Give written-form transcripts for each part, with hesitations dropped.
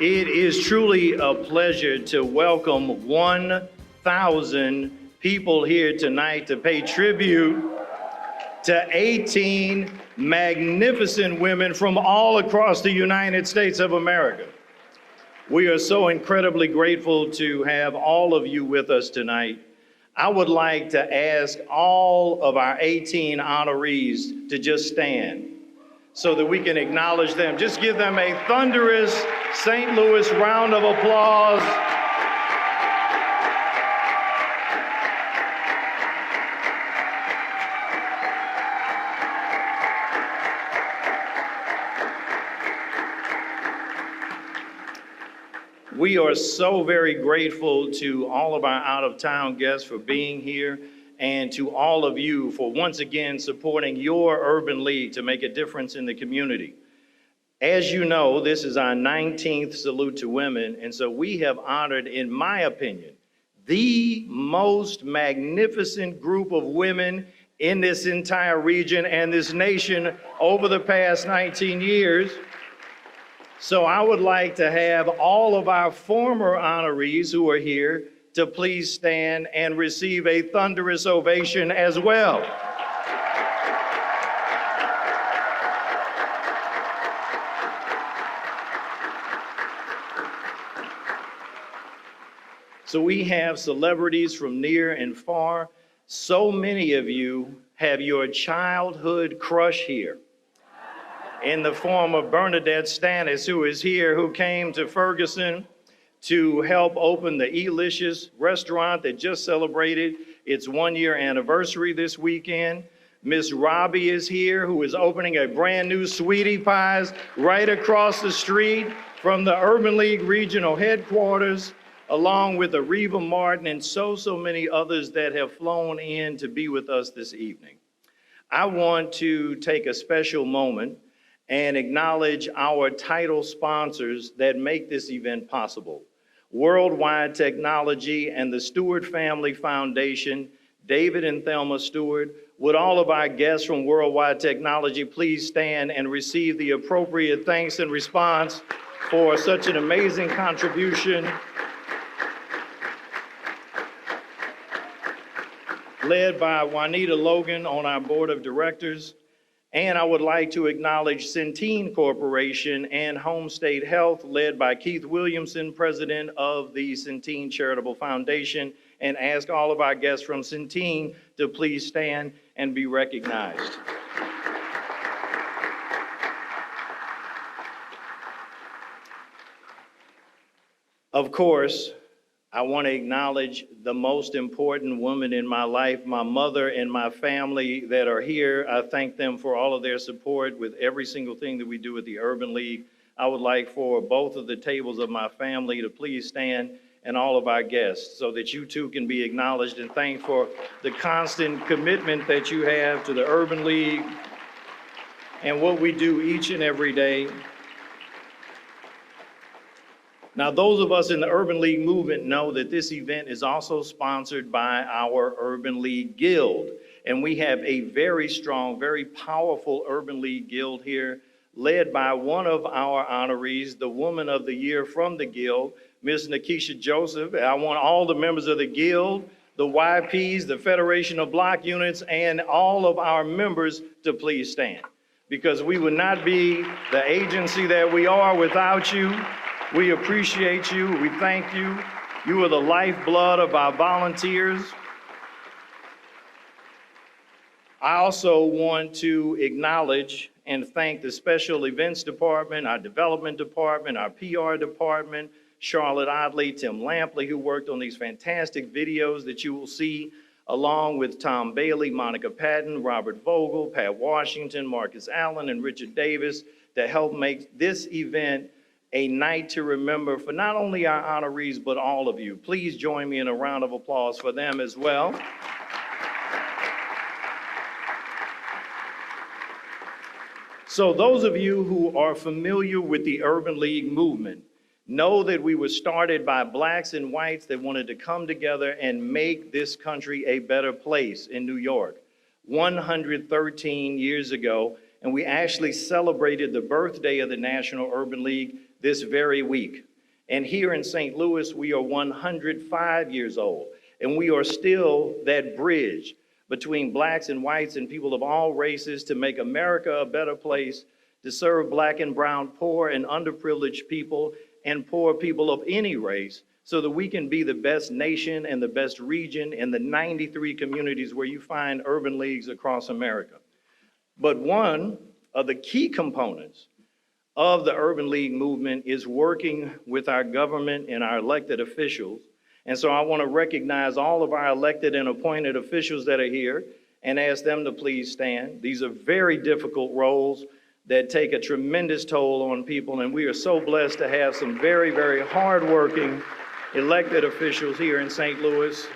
It is truly a pleasure to welcome 1,000 people here tonight to pay tribute to 18 magnificent women from all across the United States of America. We are so incredibly grateful to have all of you with us tonight. I would like to ask all of our 18 honorees to just stand so that we can acknowledge them. Just give them a thunderous St. Louis round of applause. We are so very grateful to all of our out-of-town guests for being here, and to all of you for once again supporting your Urban League to make a difference in the community. As you know, this is our 19th Salute to Women, and so we have honored, in my opinion, the most magnificent group of women in this entire region and this nation over the past 19 years. So I would like to have all of our former honorees who are here to please stand and receive a thunderous ovation as well. So we have celebrities from near and far. So many of you have your childhood crush here in the form of Bernadette Stannis, who is here, who came to Ferguson to help open the Illustrious restaurant that just celebrated its 1-year anniversary this weekend. Miss Robbie is here, who is opening a brand new Sweetie Pies right across the street from the Urban League Regional Headquarters, along with Areva Martin and so many others that have flown in to be with us this evening. I want to take a special moment and acknowledge our title sponsors that make this event possible. Worldwide Technology and the Stewart Family Foundation, David and Thelma Stewart. Would all of our guests from Worldwide Technology please stand and receive the appropriate thanks and response for such an amazing contribution. Led by Juanita Logan on our board of directors. And I would like to acknowledge Centene Corporation and Home State Health, led by Keith Williamson, president of the Centene Charitable Foundation, and ask all of our guests from Centene to please stand and be recognized. Of course, I want to acknowledge the most important woman in my life, my mother and my family that are here. I thank them for all of their support with every single thing that we do at the Urban League. I would like for both of the tables of my family to please stand, and all of our guests, so that you too can be acknowledged and thanked for the constant commitment that you have to the Urban League and what we do each and every day. Now, those of us in the Urban League movement know that this event is also sponsored by our Urban League Guild. And we have a very strong, very powerful Urban League Guild here, led by one of our honorees, the Woman of the Year from the Guild, Ms. Nikisha Joseph. I want all the members of the Guild, the YPs, the Federation of Block Units, and all of our members to please stand. Because we would not be the agency that we are without you. We appreciate you. We thank you. You are the lifeblood of our volunteers. I also want to acknowledge and thank the Special Events Department, our Development Department, our PR Department, Charlotte Oddley, Tim Lampley, who worked on these fantastic videos that you will see, along with Tom Bailey, Monica Patton, Robert Vogel, Pat Washington, Marcus Allen, and Richard Davis, to help make this event a night to remember for not only our honorees, but all of you. Please join me in a round of applause for them as well. So those of you who are familiar with the Urban League movement know that we were started by blacks and whites that wanted to come together and make this country a better place in New York 113 years ago. And we actually celebrated the birthday of the National Urban League this very week. And here in St. Louis, we are 105 years old, and we are still that bridge between blacks and whites and people of all races to make America a better place, to serve black and brown, poor and underprivileged people, and poor people of any race, so that we can be the best nation and the best region in the 93 communities where you find urban leagues across America. But one of the key components of the Urban League movement is working with our government and our elected officials. And so I want to recognize all of our elected and appointed officials that are here and ask them to please stand. These are very difficult roles that take a tremendous toll on people, and we are so blessed to have some very, very hardworking elected officials here in St. Louis.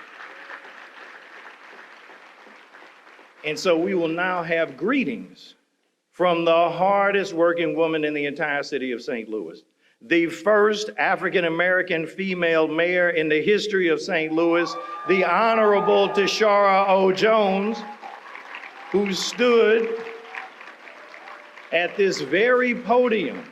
And so we will now have greetings from the hardest working woman in the entire city of St. Louis, the first African-American female mayor in the history of St. Louis, the Honorable Tashara O. Jones, who stood at this very podium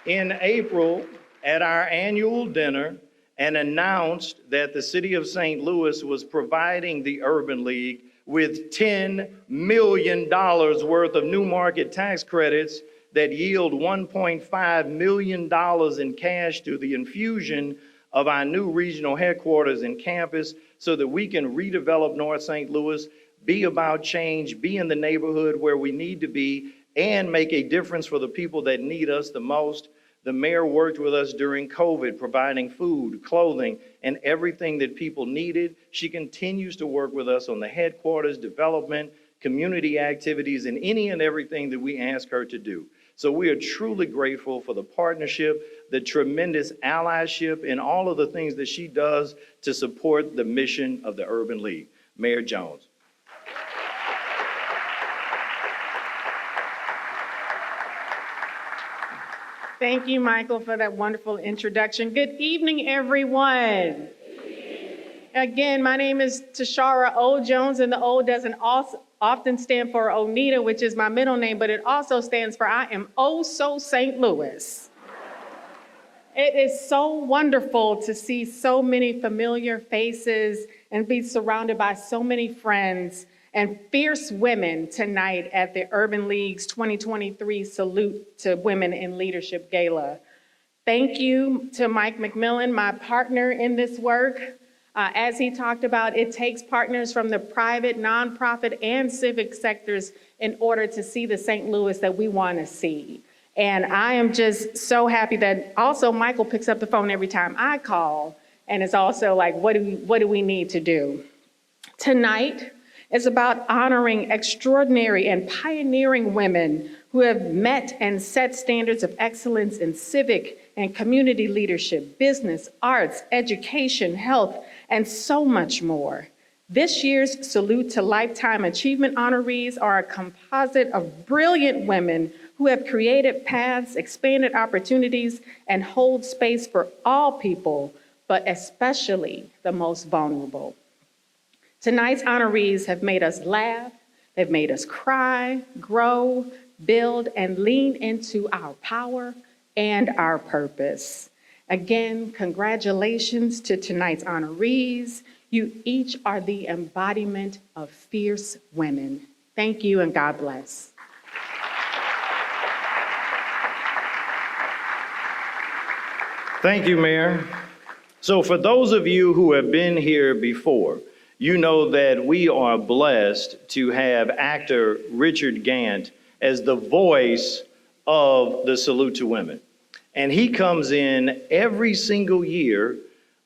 in April at our annual dinner and announced that the city of St. Louis was providing the Urban League with $10 million worth of new market tax credits that yield $1.5 million in cash to the infusion of our new regional headquarters and campus so that we can redevelop North St. Louis, be about change, be in the neighborhood where we need to be, and make a difference for the people that need us the most. The mayor worked with us during COVID, providing food, clothing, and everything that people needed. She continues to work with us on the headquarters, development, community activities, and any and everything that we ask her to do. So we are truly grateful for the partnership, the tremendous allyship, and all of the things that she does to support the mission of the Urban League. Mayor Jones. Thank you, Michael, for that wonderful introduction. Good evening, everyone. Again, my name is Tashara O. Jones, and the O doesn't often stand for Onita, which is my middle name, but it also stands for I am oh so St. Louis. It is so wonderful to see so many familiar faces and be surrounded by so many friends and fierce women tonight at the Urban League's 2023 Salute to Women in Leadership Gala. Thank you to Mike McMillan, my partner in this work. As he talked about, it takes partners from the private, nonprofit, and civic sectors in order to see the St. Louis that we want to see. And I am just so happy that also Michael picks up the phone every time I call, and it's also like, what do we need to do? Tonight is about honoring extraordinary and pioneering women who have met and set standards of excellence in civic and community leadership, business, arts, education, health, and so much more. This year's Salute to Lifetime Achievement honorees are a composite of brilliant women who have created paths, expanded opportunities, and hold space for all people, but especially the most vulnerable. Tonight's honorees have made us laugh, they've made us cry, grow, build, and lean into our power and our purpose. Again, congratulations to tonight's honorees. You each are the embodiment of fierce women. Thank you and God bless. Thank you, Mayor. So for those of you who have been here before, you know that we are blessed to have actor Richard Gant as the voice of the Salute to Women. And he comes in every single year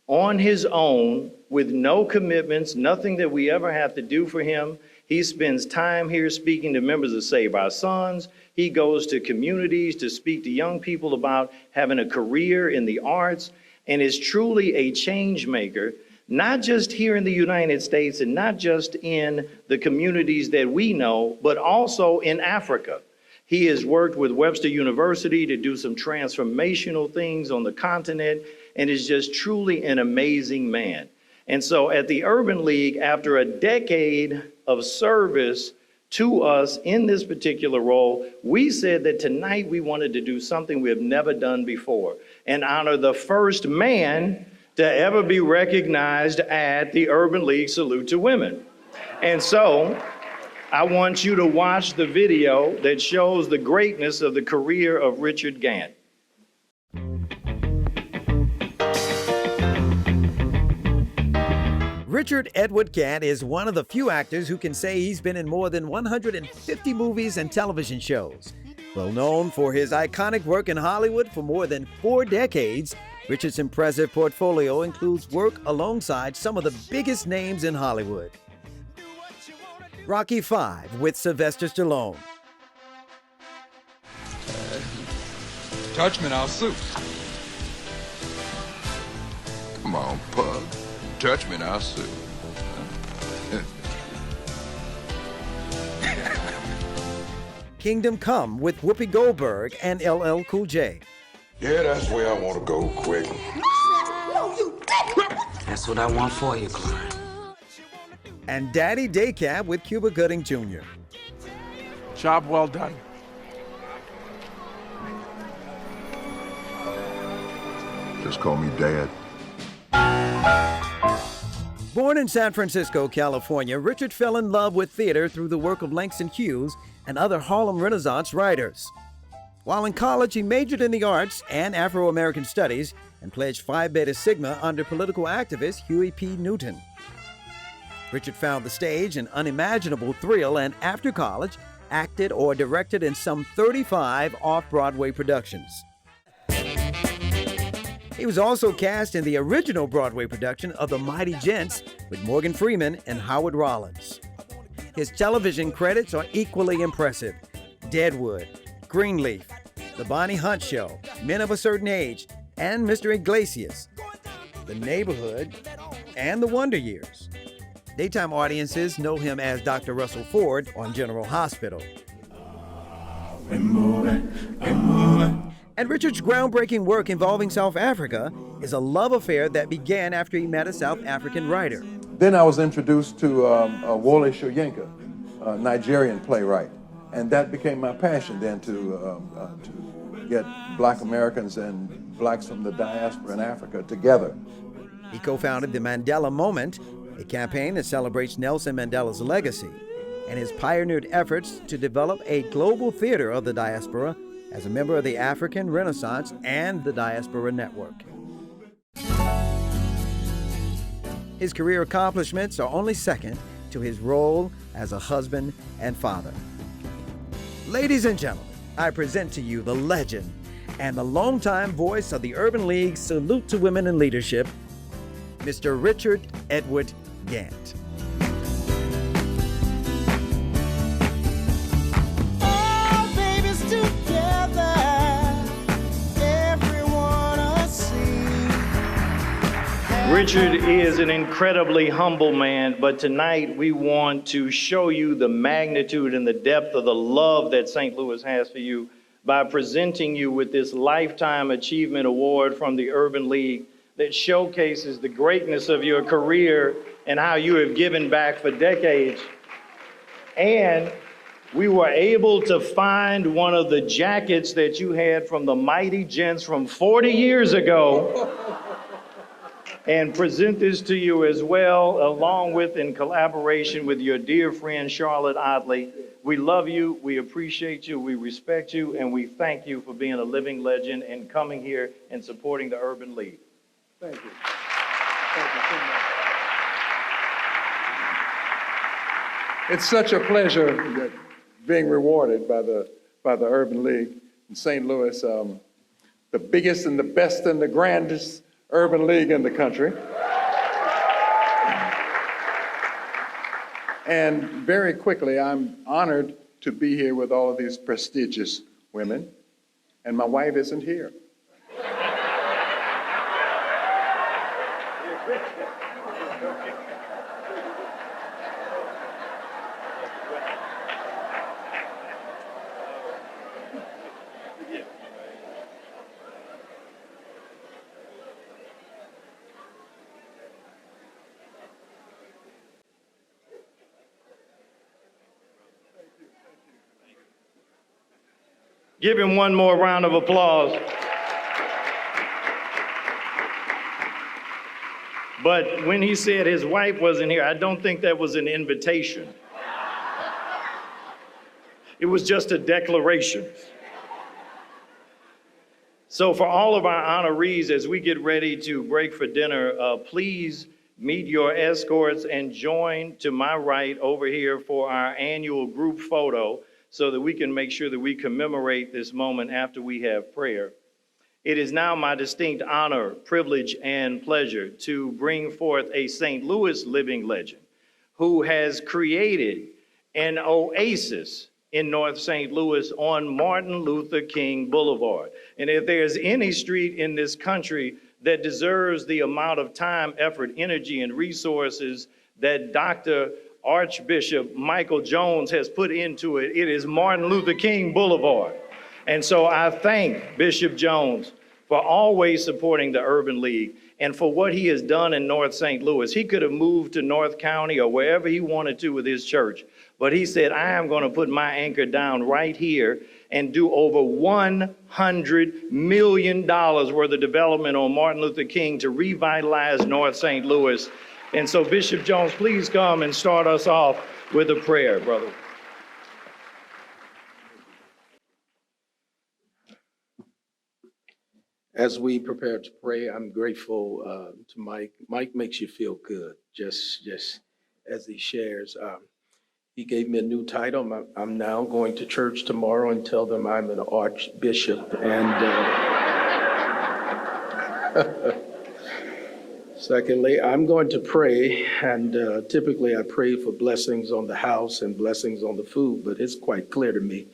on his own with no commitments, nothing that we ever have to do for him. He spends time here speaking to members of Save Our Sons. He goes to communities to speak to young people about having a career in the arts, and is truly a change maker, not just here in the United States and not just in the communities that we know, but also in Africa. He has worked with Webster University to do some transformational things on the continent and is just truly an amazing man. And so at the Urban League, after a decade of service to us in this particular role, we said that tonight we wanted to do something we have never done before and honor the first man to ever be recognized at the Urban League Salute to Women. And so I want you to watch the video that shows the greatness of the career of Richard Gant. Richard Edward Gant is one of the few actors who can say he's been in more than 150 movies and television shows. Well known for his iconic work in Hollywood for more than 4 decades, Richard's impressive portfolio includes work alongside some of the biggest names in Hollywood. Rocky V with Sylvester Stallone. Touch me and I'll sue. Come on, pug. Touch me and I'll sue. Kingdom Come with Whoopi Goldberg and LL Cool J. Yeah, that's where I want to go quick. No, you didn't. That's what I want for you, Clyde. And Daddy Daycap with Cuba Gooding Jr. Job well done. Just call me Dad. Born in San Francisco, California, Richard fell in love with theater through the work of Langston Hughes and other Harlem Renaissance writers. While in college, he majored in the arts and Afro-American studies and pledged Phi Beta Sigma under political activist Huey P. Newton. Richard found the stage an unimaginable thrill and after college, acted or directed in some 35 off-Broadway productions. He was also cast in the original Broadway production of The Mighty Gents with Morgan Freeman and Howard Rollins. His television credits are equally impressive: Deadwood, Greenleaf, The Bonnie Hunt Show, Men of a Certain Age, and Mr. Iglesias, The Neighborhood, and The Wonder Years. Daytime audiences know him as Dr. Russell Ford on General Hospital. And Richard's groundbreaking work involving South Africa is a love affair that began after he met a South African writer. Then I was introduced to Wole Soyinka, a Nigerian playwright, and that became my passion then to get Black Americans and blacks from the diaspora in Africa together. He co-founded the Mandela Moment, a campaign that celebrates Nelson Mandela's legacy, and has pioneered efforts to develop a global theater of the diaspora as a member of the African Renaissance and the Diaspora Network. His career accomplishments are only second to his role as a husband and father. Ladies and gentlemen, I present to you the legend and the longtime voice of the Urban League Salute to Women in Leadership, Mr. Richard Edward Gant. Richard is an incredibly humble man, but tonight we want to show you the magnitude and the depth of the love that St. Louis has for you by presenting you with this Lifetime Achievement Award from the Urban League that showcases the greatness of your career and how you have given back for decades. And we were able to find one of the jackets that you had from the Mighty Gents from 40 years ago and present this to you as well, along with in collaboration with your dear friend Charlotte Otley. We love you, we appreciate you, we respect you, and we thank you for being a living legend and coming here and supporting the Urban League. Thank you. Thank you so much. It's such a pleasure being rewarded by the Urban League in St. Louis, the biggest and the best and the grandest Urban League in the country. And very quickly, I'm honored to be here with all of these prestigious women, and my wife isn't here. Give him one more round of applause. But when he said his wife wasn't here, I don't think that was an invitation. It was just a declaration. So for all of our honorees, as we get ready to break for dinner, please meet your escorts and join to my right over here for our annual group photo so that we can make sure that we commemorate this moment after we have prayer. It is now my distinct honor, privilege, and pleasure to bring forth a St. Louis living legend who has created an oasis in North St. Louis on Martin Luther King Boulevard. And if there's any street in this country that deserves the amount of time, effort, energy, and resources that Dr. Archbishop Michael Jones has put into it, it is Martin Luther King Boulevard. And so I thank Bishop Jones for always supporting the Urban League and for what he has done in North St. Louis. He could have moved to North County or wherever he wanted to with his church, but he said, I am going to put my anchor down right here and do over $100 million worth of development on Martin Luther King to revitalize North St. Louis. And so Bishop Jones, please come and start us off with a prayer, brother. As we prepare to pray, I'm grateful to Mike. Mike makes you feel good, just as he shares. He gave me a new title. I'm now going to church tomorrow and tell them I'm an archbishop. And secondly, I'm going to pray, and typically I pray for blessings on the house and blessings on the food, but it's quite clear to me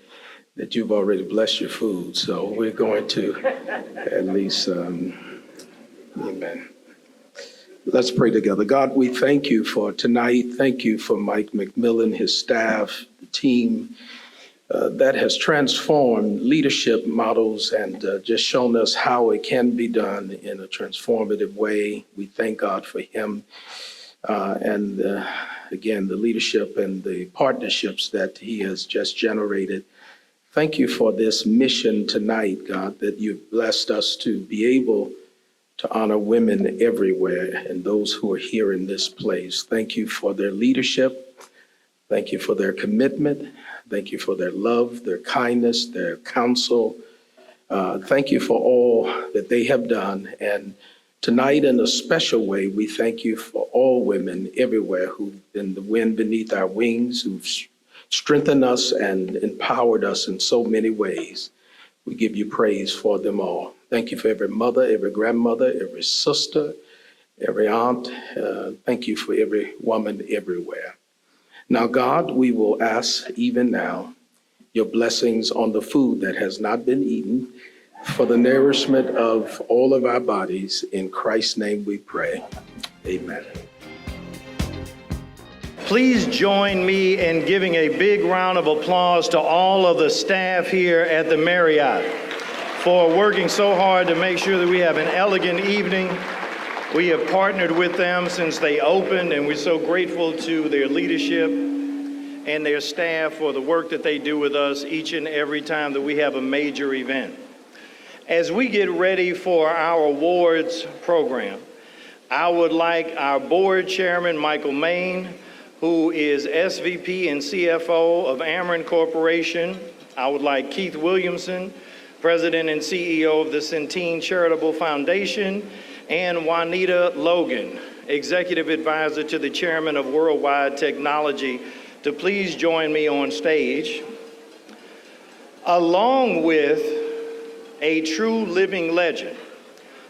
that you've already blessed your food. So we're going to at least, amen. Let's pray together. God, we thank you for tonight. Thank you for Mike McMillan, his staff, the team that has transformed leadership models and just shown us how it can be done in a transformative way. We thank God for him and again, the leadership and the partnerships that he has just generated. Thank you for this mission tonight, God, that you've blessed us to be able to honor women everywhere and those who are here in this place. Thank you for their leadership. Thank you for their commitment. Thank you for their love, their kindness, their counsel. Thank you for all that they have done. And tonight, in a special way, we thank you for all women everywhere who've been the wind beneath our wings, who've strengthened us and empowered us in so many ways. We give you praise for them all. Thank you for every mother, every grandmother, every sister, every aunt. Thank you for every woman everywhere. Now, God, we will ask even now your blessings on the food that has not been eaten for the nourishment of all of our bodies. In Christ's name we pray. Amen. Please join me in giving a big round of applause to all of the staff here at the Marriott for working so hard to make sure that we have an elegant evening. We have partnered with them since they opened, and we're so grateful to their leadership and their staff for the work that they do with us each and every time that we have a major event. As we get ready for our awards program, I would like our board chairman, Michael Main, who is SVP and CFO of Ameren Corporation. I would like Keith Williamson, President and CEO of the Centene Charitable Foundation, and Juanita Logan, Executive Advisor to the Chairman of Worldwide Technology, to please join me on stage. Along with a true living legend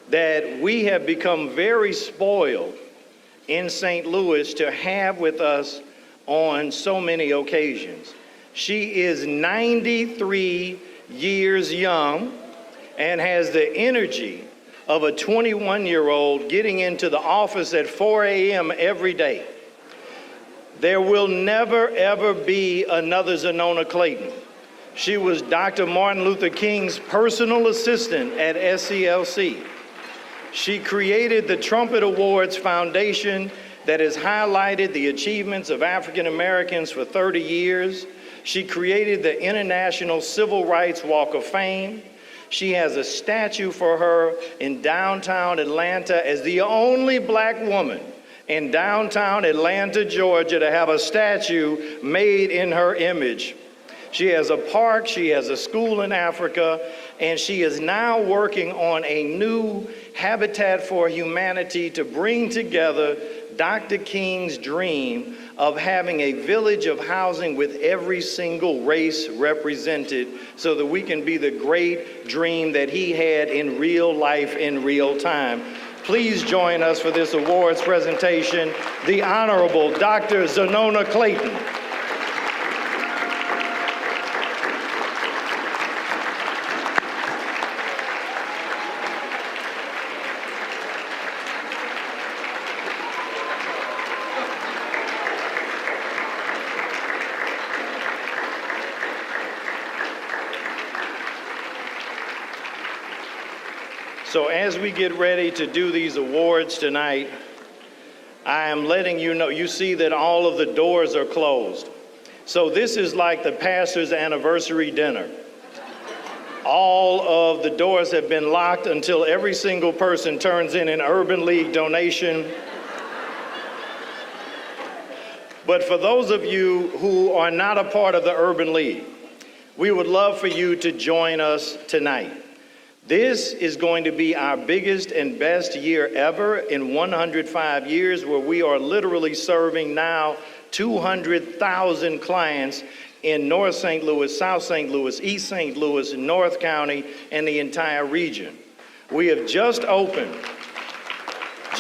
that we have become very spoiled in St. Louis to have with us on so many occasions. She is 93 years young and has the energy of a 21-year-old getting into the office at 4 a.m. every day. There will never, ever be another Zenona Clayton. She was Dr. Martin Luther King's personal assistant at SCLC. She created the Trumpet Awards Foundation that has highlighted the achievements of African Americans for 30 years. She created the International Civil Rights Walk of Fame. She has a statue for her in downtown Atlanta as the only black woman in downtown Atlanta, Georgia, to have a statue made in her image. She has a park, she has a school in Africa, and she is now working on a new Habitat for Humanity to bring together Dr. King's dream of having a village of housing with every single race represented so that we can be the great dream that he had in real life, in real time. Please join us for this awards presentation, the Honorable Dr. Zenona Clayton. So as we get ready to do these awards tonight, I am letting you know, you see that all of the doors are closed. So this is like the pastor's anniversary dinner. All of the doors have been locked until every single person turns in an Urban League donation. But for those of you who are not a part of the Urban League, we would love for you to join us tonight. This is going to be our biggest and best year ever in 105 years, where we are literally serving now 200,000 clients in North St. Louis, South St. Louis, East St. Louis, North County, and the entire region. We have just opened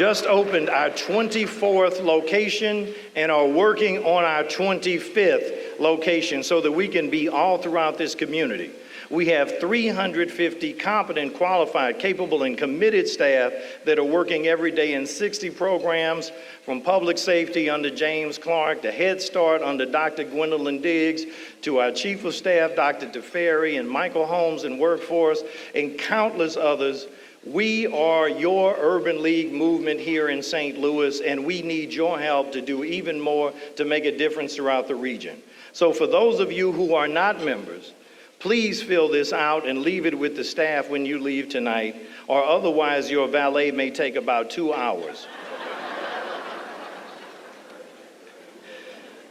our 24th location and are working on our 25th location so that we can be all throughout this community. We have 350 competent, qualified, capable, and committed staff that are working every day in 60 programs, from public safety under James Clark to Head Start under Dr. Gwendolyn Diggs, to our Chief of Staff, Dr. DeFerry, and Michael Holmes in Workforce, and countless others. We are your Urban League movement here in St. Louis, and we need your help to do even more to make a difference throughout the region. So for those of you who are not members, please fill this out and leave it with the staff when you leave tonight, or otherwise your valet may take about 2 hours.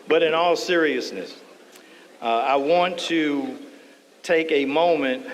But in all seriousness, I want to take a moment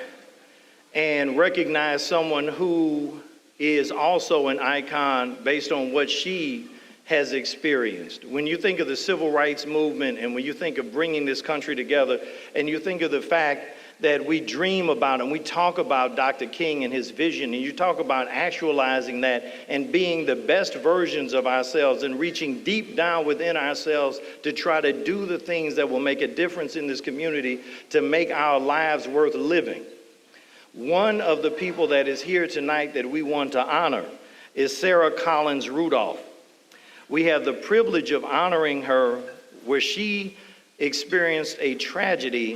and recognize someone who is also an icon based on what she has experienced. When you think of the civil rights movement, and when you think of bringing this country together, and you think of the fact that we dream about and we talk about Dr. King and his vision, and you talk about actualizing that and being the best versions of ourselves and reaching deep down within ourselves to try to do the things that will make a difference in this community to make our lives worth living. One of the people that is here tonight that we want to honor is Sarah Collins Rudolph. We have the privilege of honoring her where she experienced a tragedy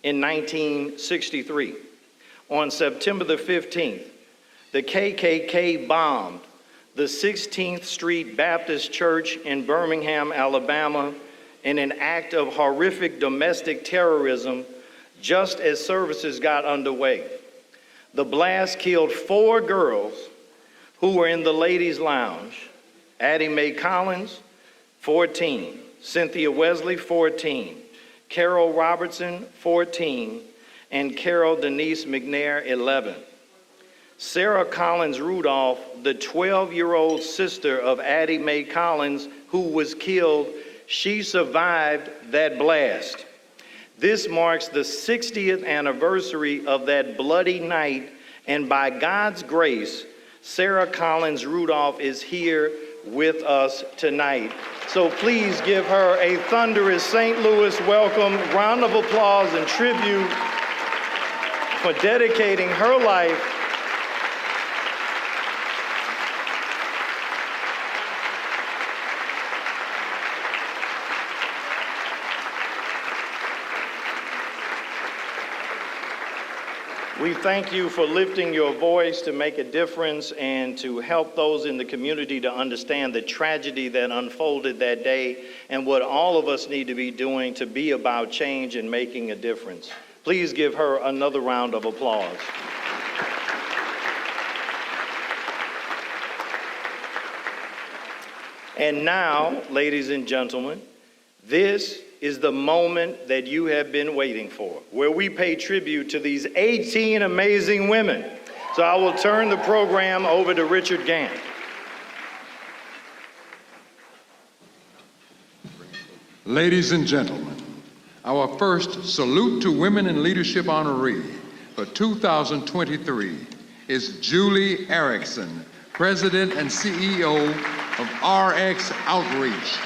in 1963. On September the 15th, the KKK bombed the 16th Street Baptist Church in Birmingham, Alabama, in an act of horrific domestic terrorism just as services got underway. The blast killed 4 girls who were in the ladies' lounge. Addie Mae Collins, 14. Cynthia Wesley, 14. Carol Robertson, 14. And Carol Denise McNair, 11. Sarah Collins Rudolph, the 12-year-old sister of Addie Mae Collins, who was killed, she survived that blast. This marks the 60th anniversary of that bloody night, and by God's grace, Sarah Collins Rudolph is here with us tonight. So please give her a thunderous St. Louis welcome, round of applause and tribute for dedicating her life We thank you for lifting your voice to make a difference and to help those in the community to understand the tragedy that unfolded that day and what all of us need to be doing to be about change and making a difference. Please give her another round of applause. And now, ladies and gentlemen, this is the moment that you have been waiting for, where we pay tribute to these 18 amazing women. So I will turn the program over to Richard Gant. Ladies and gentlemen, our first Salute to Women in Leadership honoree for 2023 is Julie Erickson, President and CEO of RX Outreach.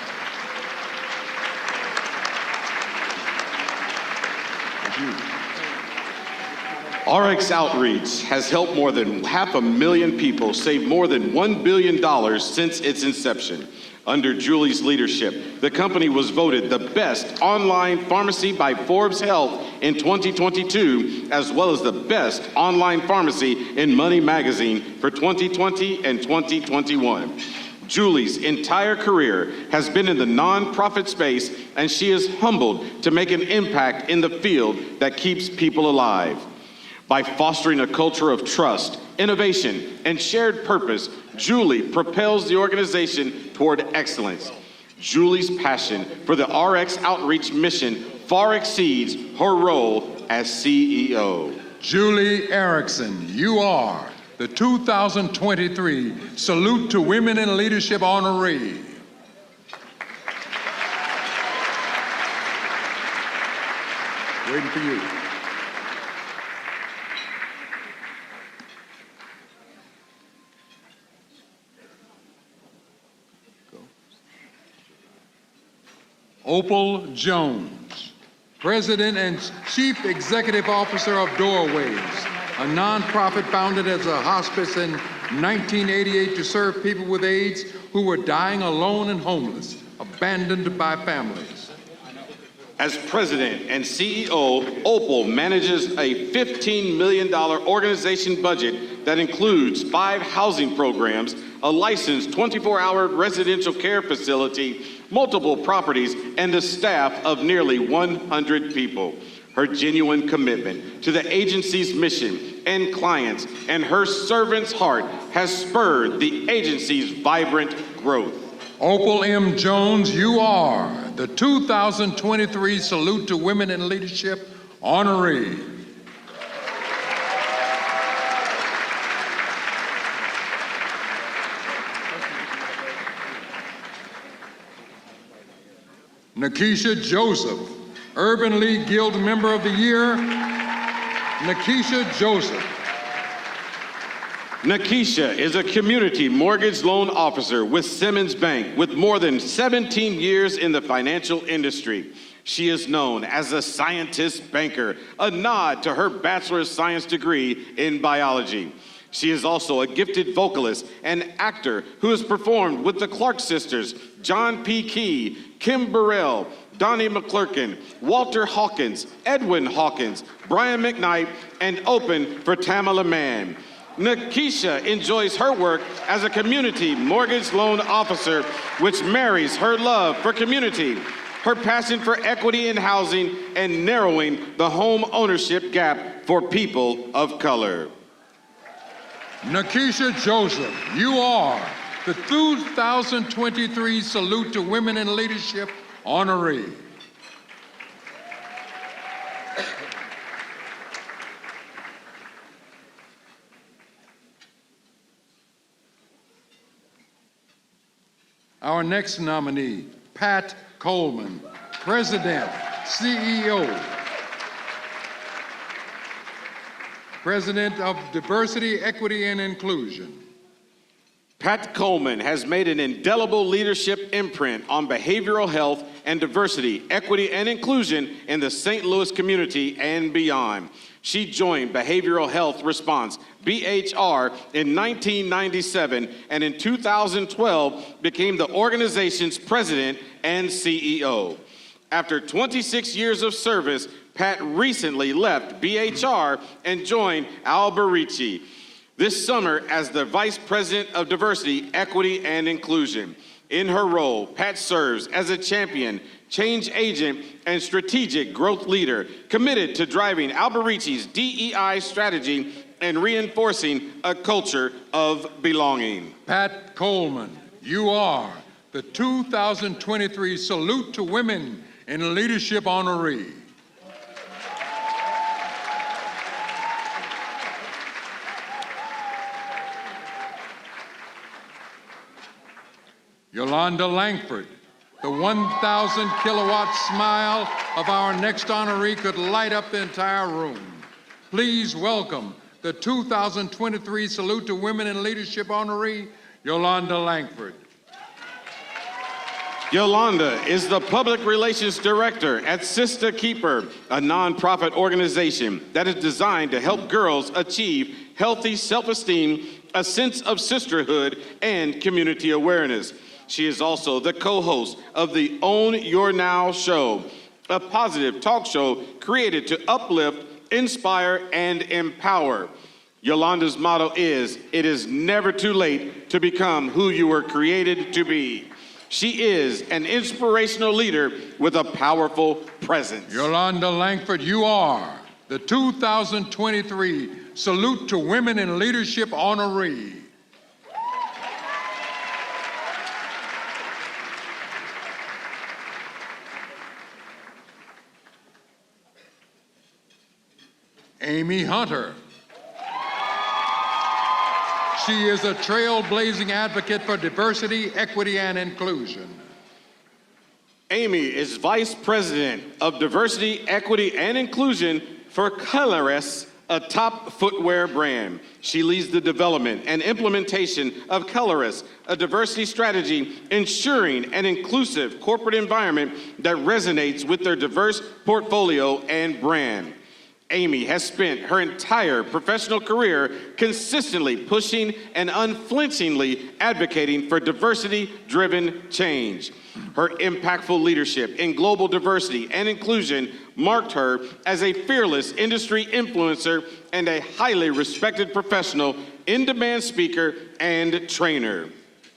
RX Outreach has helped more than 500,000 people save more than $1 billion since its inception. Under Julie's leadership, the company was voted the best online pharmacy by Forbes Health in 2022, as well as the best online pharmacy in Money Magazine for 2020 and 2021. Julie's entire career has been in the nonprofit space, and she is humbled to make an impact in the field that keeps people alive. By fostering a culture of trust, innovation, and shared purpose, Julie propels the organization toward excellence. Julie's passion for the RX Outreach mission far exceeds her role as CEO. Julie Erickson, you are the 2023 Salute to Women in Leadership honoree. Waiting for you. Opal Jones, President and Chief Executive Officer of Doorways, a nonprofit founded as a hospice in 1988 to serve people with AIDS who were dying alone and homeless, abandoned by families. As president and CEO, Opal manages a $15 million organization budget that includes 5 housing programs, a licensed 24-hour residential care facility, multiple properties, and a staff of nearly 100 people. Her genuine commitment to the agency's mission and clients and her servant's heart has spurred the agency's vibrant growth. Opal M. Jones, you are the 2023 Salute to Women in Leadership honoree. Nakisha Joseph, Urban League Guild Member of the Year. Nakisha Joseph. Nakisha is a community mortgage loan officer with Simmons Bank with more than 17 years in the financial industry. She is known as a scientist banker, a nod to her bachelor's science degree in biology. She is also a gifted vocalist and actor who has performed with the Clark Sisters, John P. Key, Kim Burrell, Donnie McClurkin, Walter Hawkins, Edwin Hawkins, Brian McKnight, and opened for Tamala Mann. Nakisha enjoys her work as a community mortgage loan officer, which marries her love for community, her passion for equity in housing, and narrowing the home ownership gap for people of color. Nakisha Joseph, you are the 2023 Salute to Women in Leadership honoree. Our next nominee, Pat Coleman, President, CEO, President of Diversity, Equity, and Inclusion. Pat Coleman has made an indelible leadership imprint on behavioral health and diversity, equity, and inclusion in the St. Louis community and beyond. She joined Behavioral Health Response, BHR, in 1997, and in 2012 became the organization's president and CEO. After 26 years of service, Pat recently left BHR and joined Alberici this summer as the Vice President of Diversity, Equity, and Inclusion. In her role, Pat serves as a champion, change agent, and strategic growth leader, committed to driving Alberici's DEI strategy and reinforcing a culture of belonging. Pat Coleman, you are the 2023 Salute to Women in Leadership honoree. Yolanda Langford, the 1,000 kilowatt smile of our next honoree could light up the entire room. Please welcome the 2023 Salute to Women in Leadership honoree, Yolanda Langford. Yolanda is the Public Relations Director at Sister Keeper, a nonprofit organization that is designed to help girls achieve healthy self-esteem, a sense of sisterhood, and community awareness. She is also the co-host of the Own Your Now show, a positive talk show created to uplift, inspire, and empower. Yolanda's motto is, "It is never too late to become who you were created to be." She is an inspirational leader with a powerful presence. Yolanda Langford, you are the 2023 Salute to Women in Leadership honoree. Amy Hunter. She is a trailblazing advocate for diversity, equity, and inclusion. Amy is Vice President of Diversity, Equity, and Inclusion for Colorless, a top footwear brand. She leads the development and implementation of Colorless, a diversity strategy ensuring an inclusive corporate environment that resonates with their diverse portfolio and brand. Amy has spent her entire professional career consistently pushing and unflinchingly advocating for diversity-driven change. Her impactful leadership in global diversity and inclusion marked her as a fearless industry influencer and a highly respected professional, in-demand speaker, and trainer.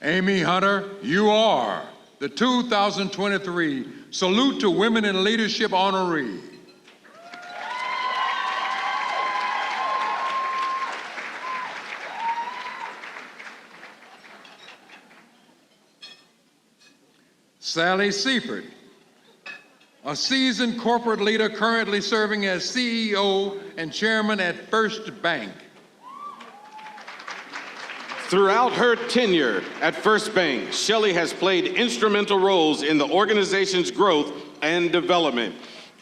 Amy Hunter, you are the 2023 Salute to Women in Leadership honoree. Sally Seifert, a seasoned corporate leader currently serving as CEO and chairman at First Bank. Throughout her tenure at First Bank, Shelley has played instrumental roles in the organization's growth and development.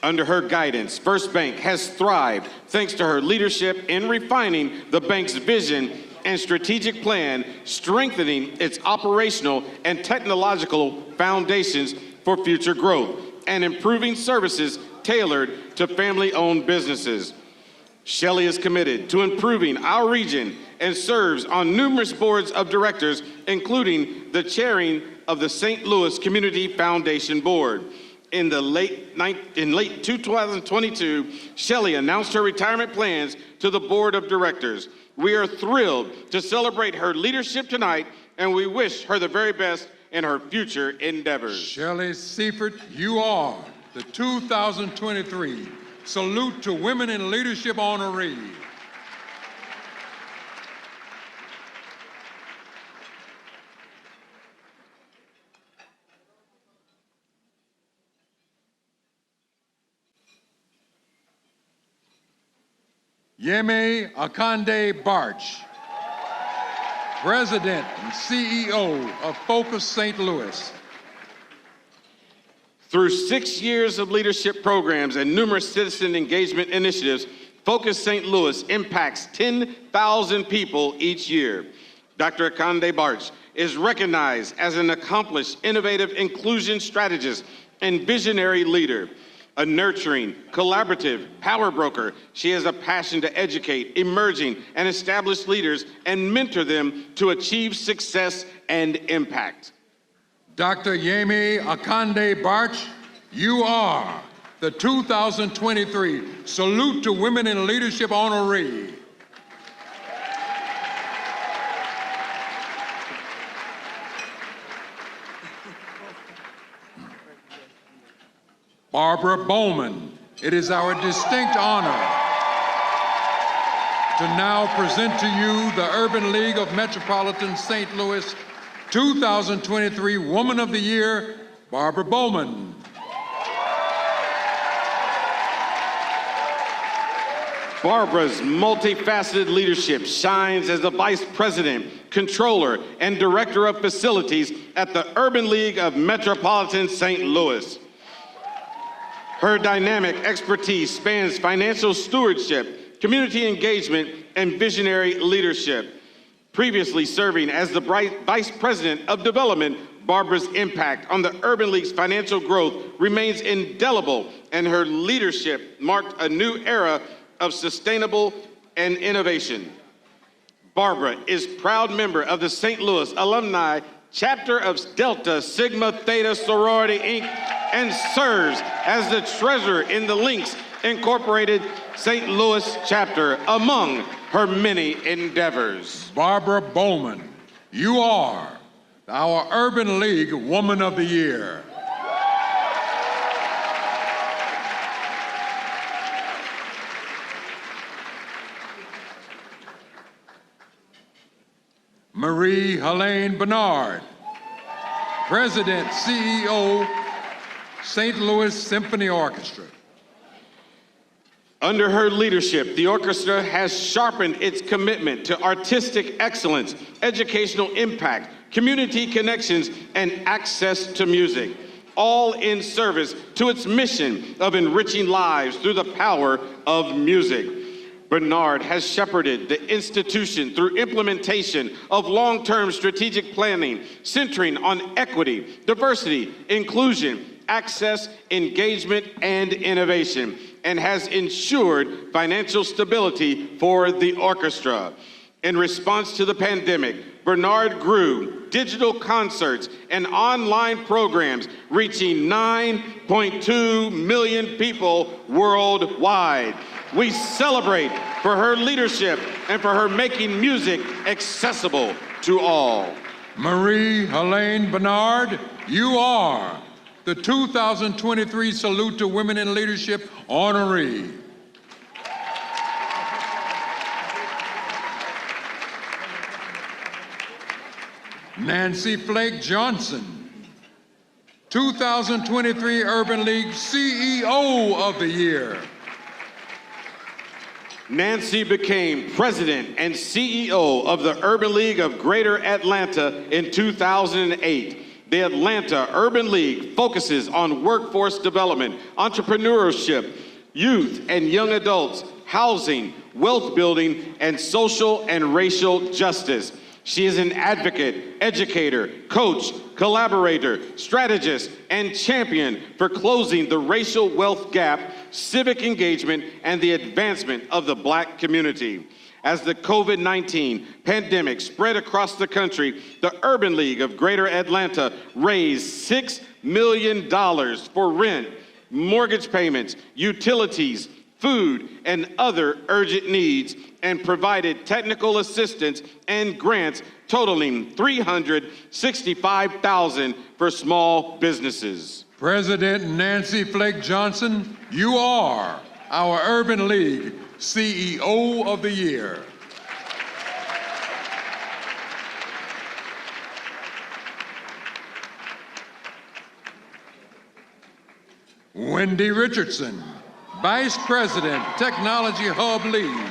Under her guidance, First Bank has thrived thanks to her leadership in refining the bank's vision and strategic plan, strengthening its operational and technological foundations for future growth, and improving services tailored to family-owned businesses. Shelley is committed to improving our region and serves on numerous boards of directors, including the chairing of the St. Louis Community Foundation Board. In late 2022, Shelley announced her retirement plans to the board of directors. We are thrilled to celebrate her leadership tonight, and we wish her the very best in her future endeavors. Shelley Seifert, you are the 2023 Salute to Women in Leadership honoree. Yemi Akande Barch, President and CEO of Focus St. Louis. Through 6 years of leadership programs and numerous citizen engagement initiatives, Focus St. Louis impacts 10,000 people each year. Dr. Akande Barch is recognized as an accomplished, innovative inclusion strategist and visionary leader. A nurturing, collaborative power broker, she has a passion to educate emerging and established leaders and mentor them to achieve success and impact. Dr. Yemi Akande Barch, you are the 2023 Salute to Women in Leadership honoree. Barbara Bowman. It is our distinct honor to now present to you the Urban League of Metropolitan St. Louis 2023 Woman of the Year, Barbara Bowman. Barbara's multifaceted leadership shines as the Vice President, Controller, and Director of Facilities at the Urban League of Metropolitan St. Louis. Her dynamic expertise spans financial stewardship, community engagement, and visionary leadership. Previously serving as the Vice President of Development, Barbara's impact on the Urban League's financial growth remains indelible, and her leadership marked a new era of sustainable and innovation. Barbara is proud member of the St. Louis Alumni Chapter of Delta Sigma Theta Sorority, Inc., and serves as the treasurer in the Lynx Incorporated St. Louis chapter, among her many endeavors. Barbara Bowman, you are our Urban League Woman of the Year. Marie Helene Bernard, President, CEO, St. Louis Symphony Orchestra. Under her leadership, the orchestra has sharpened its commitment to artistic excellence, educational impact, community connections, and access to music, all in service to its mission of enriching lives through the power of music. Bernard has shepherded the institution through implementation of long-term strategic planning, centering on equity, diversity, inclusion, access, engagement, and innovation, and has ensured financial stability for the orchestra. In response to the pandemic, Bernard grew digital concerts and online programs, reaching 9.2 million people worldwide. We celebrate for her leadership and for her making music accessible to all. Marie Helene Bernard, you are the 2023 Salute to Women in Leadership honoree. Nancy Flake Johnson, 2023 Urban League CEO of the Year. Nancy became president and CEO of the Urban League of Greater Atlanta in 2008. The Atlanta Urban League focuses on workforce development, entrepreneurship, youth and young adults, housing, wealth building, and social and racial justice. She is an advocate, educator, coach, collaborator, strategist, and champion for closing the racial wealth gap, civic engagement, and the advancement of the Black community. As the COVID-19 pandemic spread across the country, the Urban League of Greater Atlanta raised $6 million for rent, mortgage payments, utilities, food, and other urgent needs, and provided technical assistance and grants totaling $365,000 for small businesses. President Nancy Flake Johnson, you are our Urban League CEO of the Year. Wendy Richardson, Vice President, Technology Hub Lead.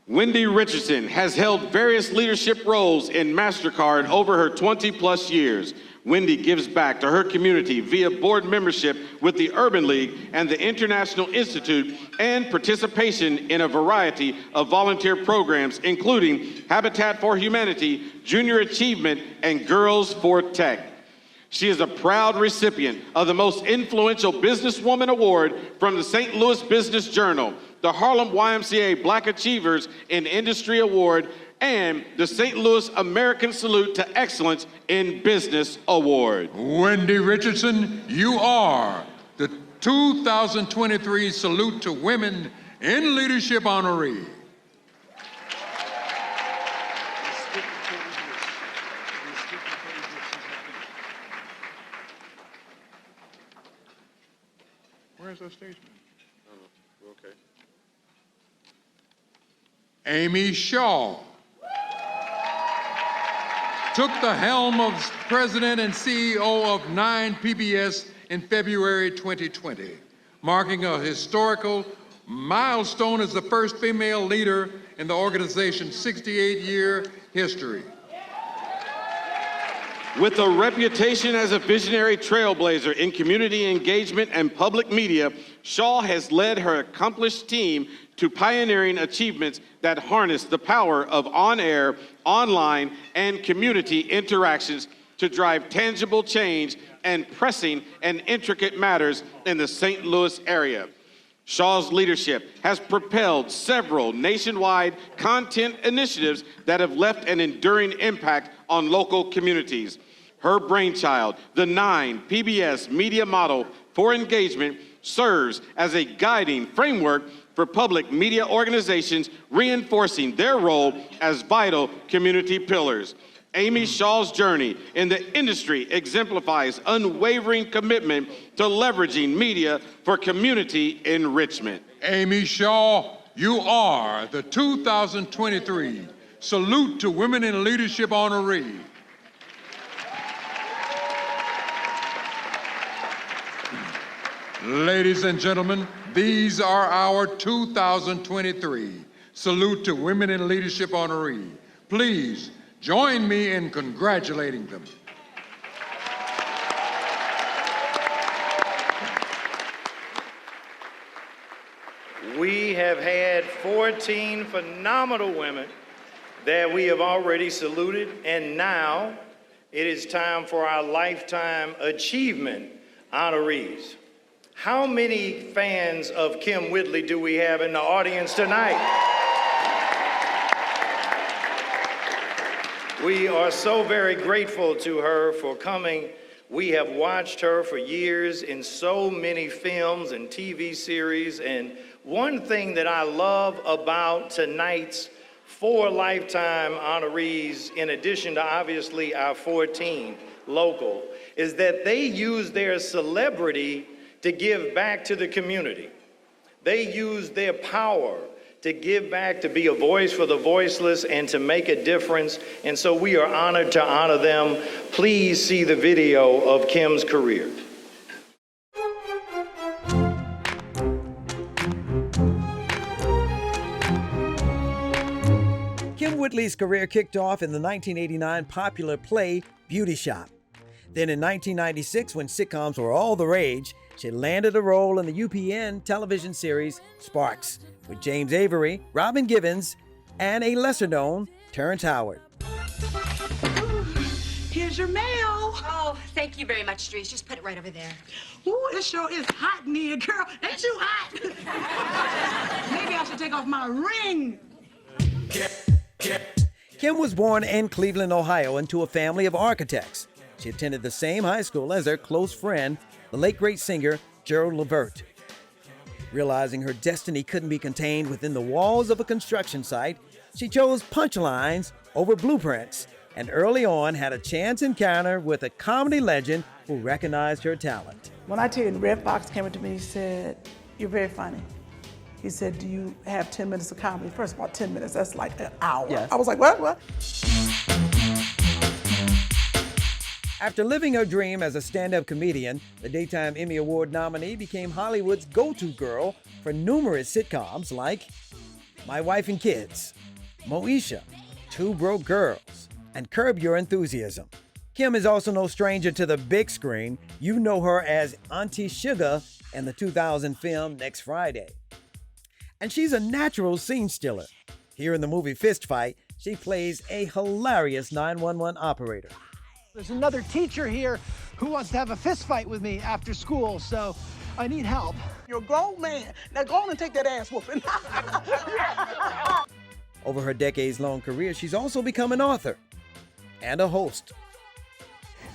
Wendy Richardson has held various leadership roles in MasterCard over her 20-plus years. Wendy gives back to her community via board membership with the Urban League and the International Institute and participation in a variety of volunteer programs, including Habitat for Humanity, Junior Achievement, and Girls for Tech. She is a proud recipient of the Most Influential Businesswoman Award from the St. Louis Business Journal, the Harlem YMCA Black Achievers in Industry Award, and the St. Louis American Salute to Excellence in Business Award. Wendy Richardson, you are the 2023 Salute to Women in Leadership honoree. Where's our stage man? Okay. Amy Shaw took the helm as president and CEO of 9 PBS in February 2020, marking a historical milestone as the first female leader in the organization's 68-year history. With a reputation as a visionary trailblazer in community engagement and public media, Shaw has led her accomplished team to pioneering achievements that harness the power of on-air, online, and community interactions to drive tangible change and pressing and intricate matters in the St. Louis area. Shaw's leadership has propelled several nationwide content initiatives that have left an enduring impact on local communities. Her brainchild, the 9 PBS Media Model for Engagement, serves as a guiding framework for public media organizations, reinforcing their role as vital community pillars. Amy Shaw's journey in the industry exemplifies unwavering commitment to leveraging media for community enrichment. Amy Shaw, you are the 2023 Salute to Women in Leadership honoree. Ladies and gentlemen, these are our 2023 Salute to Women in Leadership honoree. Please join me in congratulating them. We have had 14 phenomenal women that we have already saluted, and now it is time for our Lifetime Achievement honorees. How many fans of Kim Whitley do we have in the audience tonight? We are so very grateful to her for coming. We have watched her for years in so many films and TV series, and one thing that I love about tonight's 4 Lifetime honorees, in addition to obviously our 14 local, is that they use their celebrity to give back to the community. They use their power to give back, to be a voice for the voiceless, and to make a difference. And so we are honored to honor them. Please see the video of Kim's career. Kim Whitley's career kicked off in the 1989 popular play Beauty Shop. Then in 1996, when sitcoms were all the rage, she landed a role in the UPN television series Sparks with James Avery, Robin Givens, and a lesser-known Terrence Howard. Here's your mail. Oh, thank you very much, Dries. Just put it right over there. Ooh, it sure is hot in here, girl. Ain't you hot? Maybe I should take off my ring. Kim was born in Cleveland, Ohio, into a family of architects. She attended the same high school as her close friend, the late great singer Gerald Levert. Realizing her destiny couldn't be contained within the walls of a construction site, she chose punchlines over blueprints, and early on had a chance encounter with a comedy legend who recognized her talent. When I tell you, Red Fox came up to me, he said, "You're very funny." He said, "Do you have 10 minutes of comedy?" First of all, 10 minutes, that's like an hour. Yes. I was like, what? After living her dream as a stand-up comedian, the Daytime Emmy Award nominee became Hollywood's go-to girl for numerous sitcoms like My Wife and Kids, Moesha, Two Broke Girls, and Curb Your Enthusiasm. Kim is also no stranger to the big screen. You know her as Auntie Sugar in the 2000 film Next Friday. And she's a natural scene stealer. Here in the movie Fist Fight, she plays a hilarious 911 operator. There's another teacher here who wants to have a fist fight with me after school, so I need help. You're a grown man. Now go on and take that ass whooping. Over her decades-long career, she's also become an author and a host.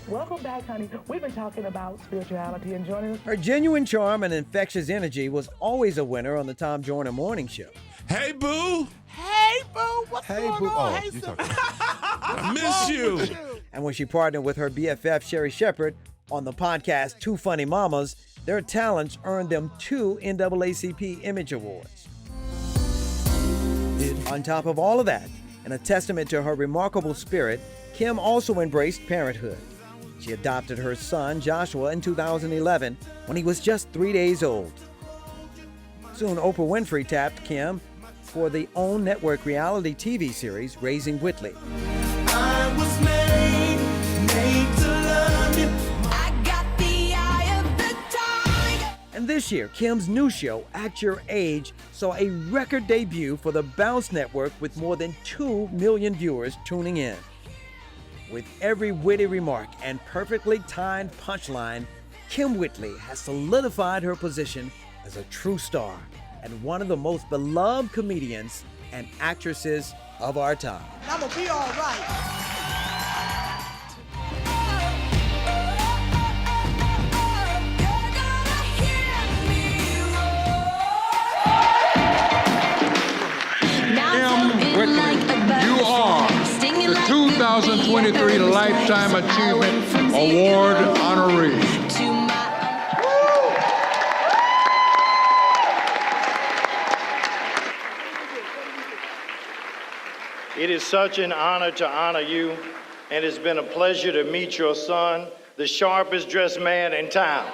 Welcome back, honey. We've been talking about spirituality and joining us. Her genuine charm and infectious energy was always a winner on the Tom Joyner Morning Show. Hey, boo. Hey, boo. What's Hey, going boo. on? Oh, Hey, you Sim- talking. I miss you. And when she partnered with her BFF, Sherry Shepherd, on the podcast Two Funny Mamas, their talents earned them 2 NAACP Image Awards. On top of all of that, and a testament to her remarkable spirit, Kim also embraced parenthood. She adopted her son, Joshua, in 2011 when he was just 3 days old. Soon, Oprah Winfrey tapped Kim for the OWN network reality TV series, Raising Whitley. I was made to love you. I got the eye of the tiger. And this year, Kim's new show, Act Your Age, saw a record debut for the Bounce Network with more than 2 million viewers tuning in. With every witty remark and perfectly timed punchline, Kim Whitley has solidified her position as a true star and one of the most beloved comedians and actresses of our time. I'm gonna be all right. Kim Whitley, you are the 2023 Lifetime Achievement Award honoree. It is such an honor to honor you, and it's been a pleasure to meet your son, the sharpest dressed man in town.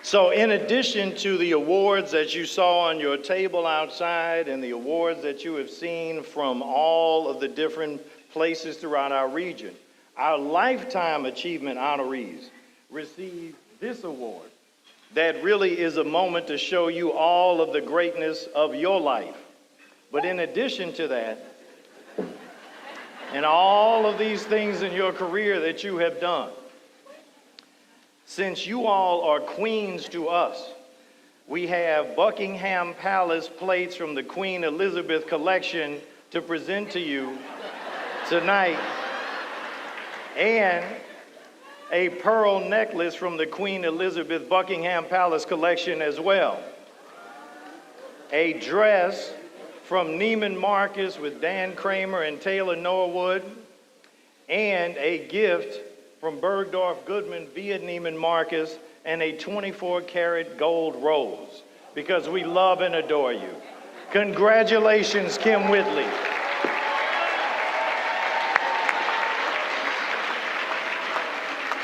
So in addition to the awards that you saw on your table outside and the awards that you have seen from all of the different places throughout our region, our Lifetime Achievement honorees receive this award that really is a moment to show you all of the greatness of your life. But in addition to that, and all of these things in your career that you have done, since you all are queens to us, we have Buckingham Palace plates from the Queen Elizabeth collection to present to you tonight, and a pearl necklace from the Queen Elizabeth Buckingham Palace collection as well. A dress from Neiman Marcus with Dan Kramer and Taylor Norwood, and a gift from Bergdorf Goodman via Neiman Marcus, and a 24-karat gold rose, because we love and adore you. Congratulations, Kim Whitley.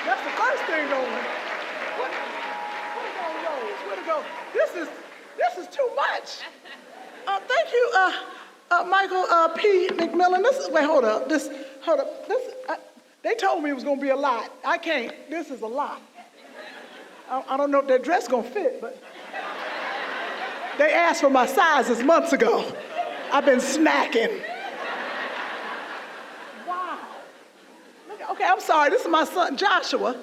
That's the first thing on it. Where to go, Rose? Where to go? This is too much. Thank you, Michael P. McMillan. Hold up. They told me it was gonna be a lot. I can't. This is a lot. I don't know if that dress gonna fit, but they asked for my sizes months ago. I've been snacking. Wow. Okay, I'm sorry. This is my son, Joshua.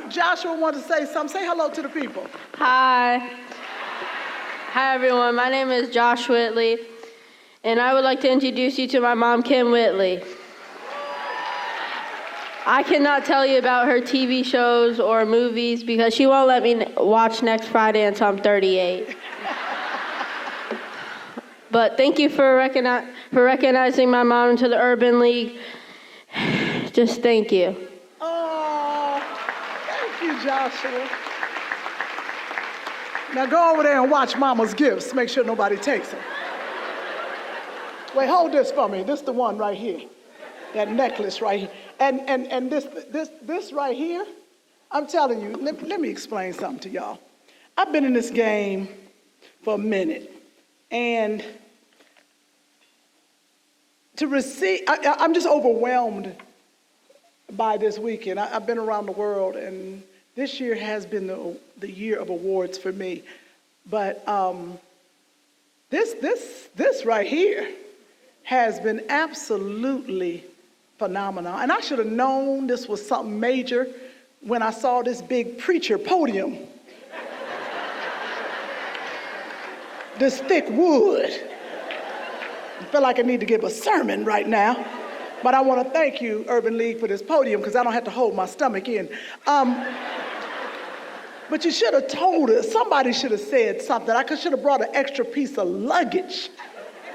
Joshua wanted to say something. Say hello to the people. Hi. Hi, everyone. My name is Josh Whitley, and I would like to introduce you to my mom, Kim Whitley. I cannot tell you about her TV shows or movies because she won't let me watch next Friday until I'm 38. But thank you for recognizing my mom into the Urban League. Just thank you. Oh, thank you, Joshua. Now go over there and watch Mama's gifts. Make sure nobody takes them. Wait, hold this for me. This is the one right here. That necklace right here. And this right here, I'm telling you, let me explain something to y'all. I've been in this game for a minute. And to receive, I'm just overwhelmed by this weekend. I've been around the world, and this year has been the year of awards for me. But this right here has been absolutely phenomenal. And I should have known this was something major when I saw this big preacher podium. This thick wood. feel like I need to give a sermon right now. But I want to thank you, Urban League, for this podium because I don't have to hold my stomach in. But you should have told us, somebody should have said something. I should have brought an extra piece of luggage.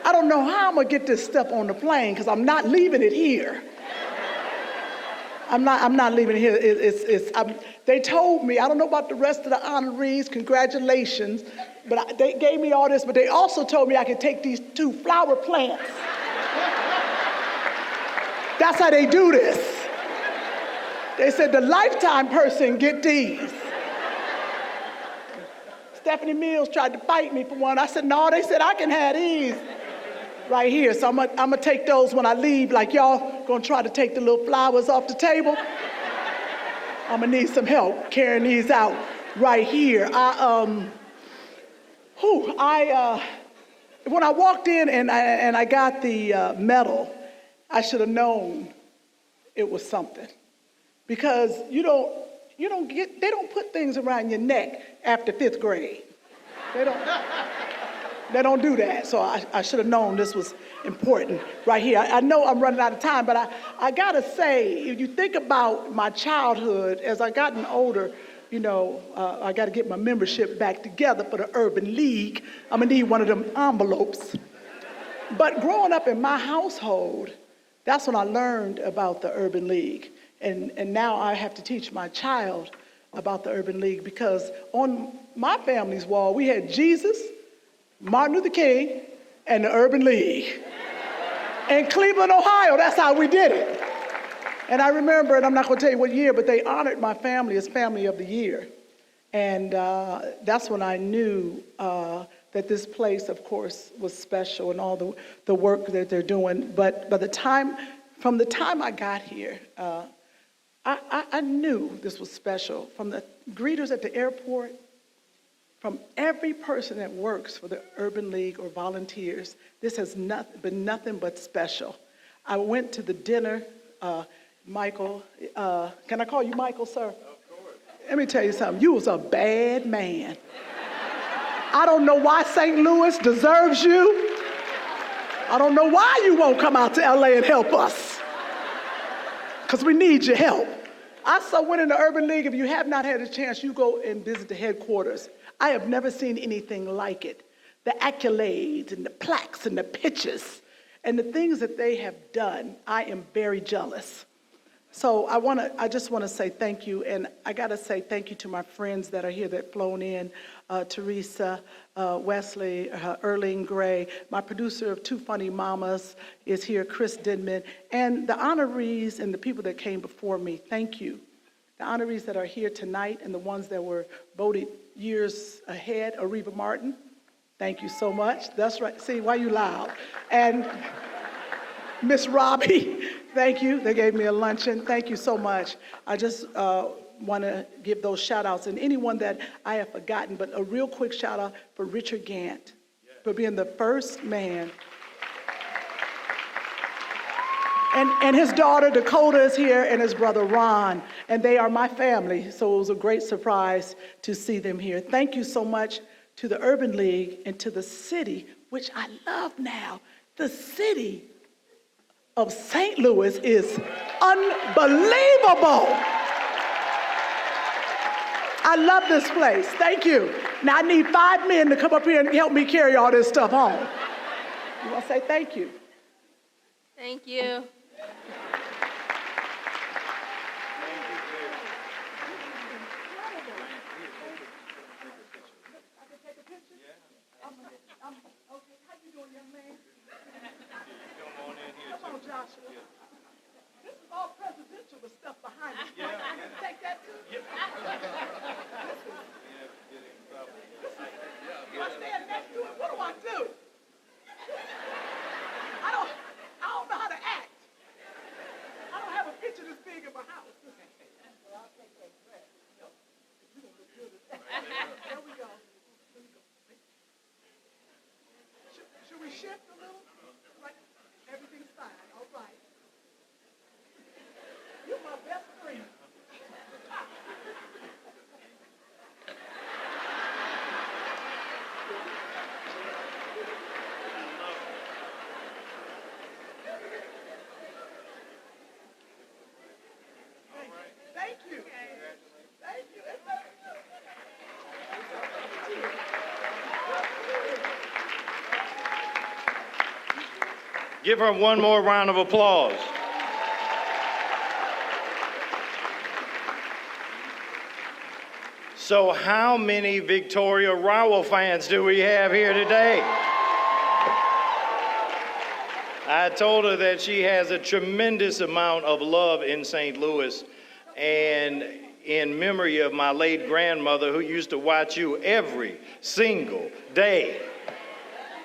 I don't know how I'm going to get this stuff on the plane because I'm not leaving it here. I'm not leaving it here. They told me, I don't know about the rest of the honorees, congratulations, but they gave me all this, but they also told me I could take these 2 flower plants. That's how they do this. They said the lifetime person get these. Stephanie Mills tried to fight me for one. I said, no, they said I can have these right here. So I'm gonna take those when I leave, like y'all gonna try to take the little flowers off the table. I'm gonna need some help carrying these out right here. When I walked in and I got the medal, I should have known it was something. Because they don't put things around your neck after 5th grade. They don't do that. So I should have known this was important right here. I know I'm running out of time, but I gotta say, if you think about my childhood, as I gotten older, I gotta get my membership back together for the Urban League. I'm gonna need one of them envelopes. But growing up in my household, that's when I learned about the Urban League. And now I have to teach my child about the Urban League because on my family's wall, we had Jesus, Martin Luther King, and the Urban League. In Cleveland, Ohio, that's how we did it. And I remember, and I'm not gonna tell you what year, but they honored my family as Family of the Year. And that's when I knew that this place, of course, was special and all the work that they're doing. But from the time I got here, I knew this was special. From the greeters at the airport, from every person that works for the Urban League or volunteers, this has been nothing but special. I went to the dinner, Michael, can I call you Michael, sir? Of course. Let me tell you something, you was a bad man. I don't know why St. Louis deserves you. I don't know why you won't come out to LA and help us. Because we need your help. I so went in the Urban League. If you have not had a chance, you go and visit the headquarters. I have never seen anything like it. The accolades and the plaques and the pictures and the things that they have done, I am very jealous. So I just want to say thank you, and I got to say thank you to my friends that are here that flown in, Teresa, Wesley, Erling Gray, my producer of Two Funny Mamas is here, Chris Denman, and the honorees and the people that came before me, thank you. The honorees that are here tonight and the ones that were voted years ahead, Areva Martin, thank you so much. That's right, see, why you loud? And Miss Robbie, thank you. They gave me a luncheon. Thank you so much. I just want to give those shout outs and anyone that I have forgotten, but a real quick shout out for Richard Gant for being the first man. And his daughter Dakota is here and his brother Ron, and they are my family. So it was a great surprise to see them here. Thank you so much to the Urban League and to the city, which I love now. The city of St. Louis is unbelievable. I love this place. Thank you. Now I need 5 men to come up here and help me carry all this stuff home. You want to say thank you? Thank you. This is all presidential with stuff behind it. Yeah. I can take that too? Yep. If I stand next to it, what do? I don't know how to act. Give her one more round of applause. So how many Victoria Rowell fans do we have here today? I told her that she has a tremendous amount of love in St. Louis, and in memory of my late grandmother who used to watch you every single day.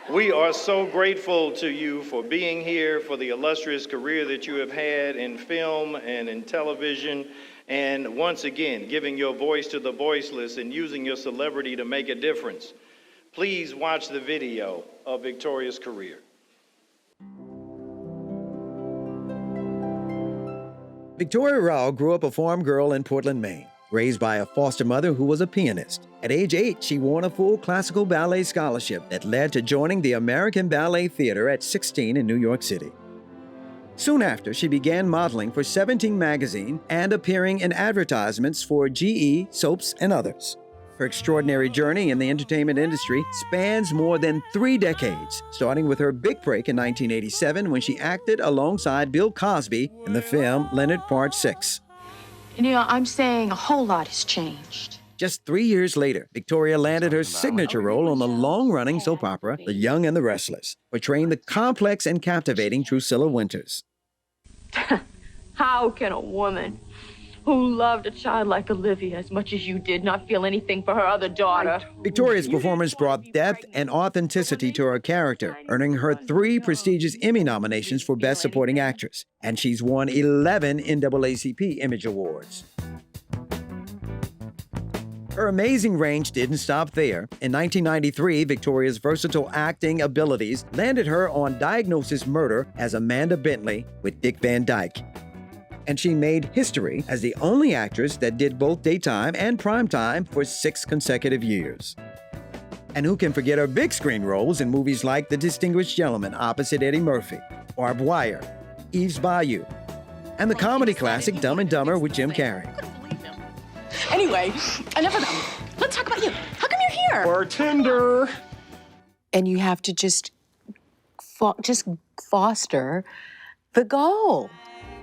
We are so grateful to you for being here, for the illustrious career that you have had in film and in television, and once again, giving your voice to the voiceless and using your celebrity to make a difference. Please watch the video of Victoria's career. Victoria Rowell grew up a farm girl in Portland, Maine, raised by a foster mother who was a pianist. At age 8, she won a full classical ballet scholarship that led to joining the American Ballet Theater at 16 in New York City. Soon after, she began modeling for 17 magazine and appearing in advertisements for GE, soaps, and others. Her extraordinary journey in the entertainment industry spans more than 3 decades, starting with her big break in 1987 when she acted alongside Bill Cosby in the film Leonard Part 6. You know, I'm saying a whole lot has changed. Just 3 years later, Victoria landed her signature role on the long-running soap opera The Young and the Restless, portraying the complex and captivating Drusilla Winters. How can a woman who loved a child like Olivia as much as you did not feel anything for her other daughter? Victoria's performance brought depth and authenticity to her character, earning her 3 prestigious Emmy nominations for Best Supporting Actress, and she's won 11 NAACP Image Awards. Her amazing range didn't stop there. In 1993, Victoria's versatile acting abilities landed her on Diagnosis Murder as Amanda Bentley with Dick Van Dyke. And she made history as the only actress that did both daytime and primetime for 6 consecutive years. And who can forget her big screen roles in movies like The Distinguished Gentleman opposite Eddie Murphy, Barbed Wire, Eve's Bayou, and the comedy classic Dumb and Dumber with Jim Carrey. Anyway, enough of them. Let's talk about you. How come you're here? Bartender. And you have to just foster the goal.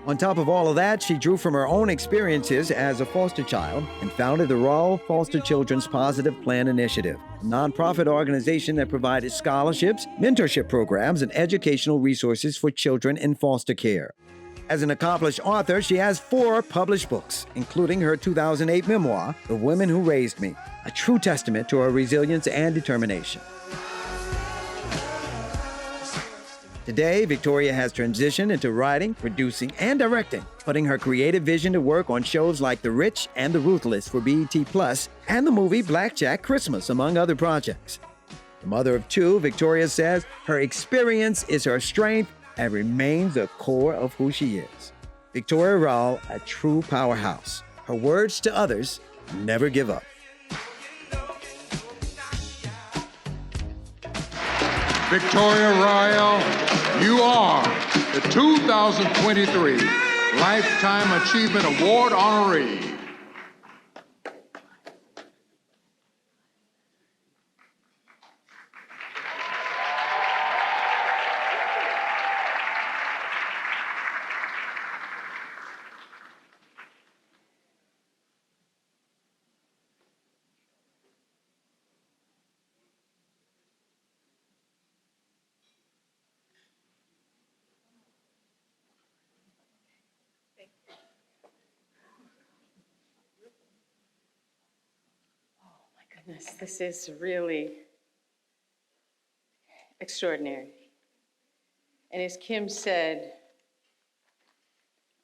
On top of all of that, she drew from her own experiences as a foster child and founded the Raw Foster Children's Positive Plan Initiative, a nonprofit organization that provided scholarships, mentorship programs, and educational resources for children in foster care. As an accomplished author, she has 4 published books, including her 2008 memoir, The Women Who Raised Me, a true testament to her resilience and determination. Today, Victoria has transitioned into writing, producing, and directing, putting her creative vision to work on shows like The Rich and The Ruthless for BET Plus and the movie Blackjack Christmas, among other projects. The mother of 2, Victoria says her experience is her strength and remains the core of who she is. Victoria Rowell, a true powerhouse. Her words to others: never give up. Victoria Rowell, you are the 2023 Lifetime Achievement Award honoree. Goodness, this is really extraordinary. And as Kim said,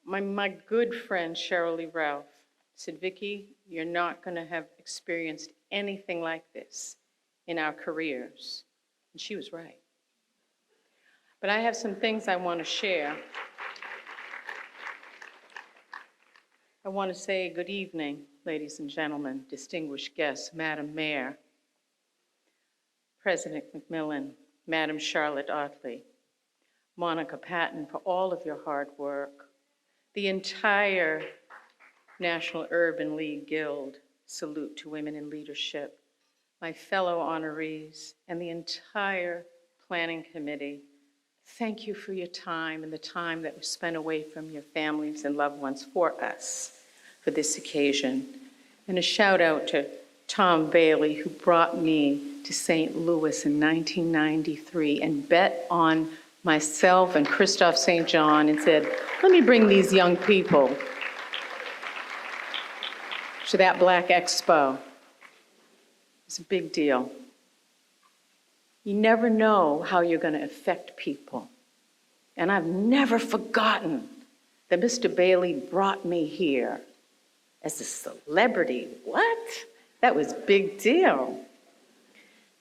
my good friend Cheryl Lee Ralph said, Vicki, you're not going to have experienced anything like this in our careers. And she was right. But I have some things I want to share. I want to say good evening, ladies and gentlemen, distinguished guests, Madam Mayor, President McMillan, Madam Charlotte Otley, Monica Patton, for all of your hard work, the entire National Urban League Guild, salute to women in leadership, my fellow honorees, and the entire planning committee, thank you for your time and the time that was spent away from your families and loved ones for us for this occasion. And a shout out to Tom Bailey, who brought me to St. Louis in 1993 and bet on myself and Christophe St. John and said, let me bring these young people to that Black Expo. It's a big deal. You never know how you're going to affect people. And I've never forgotten that Mr. Bailey brought me here as a celebrity. What? That was a big deal.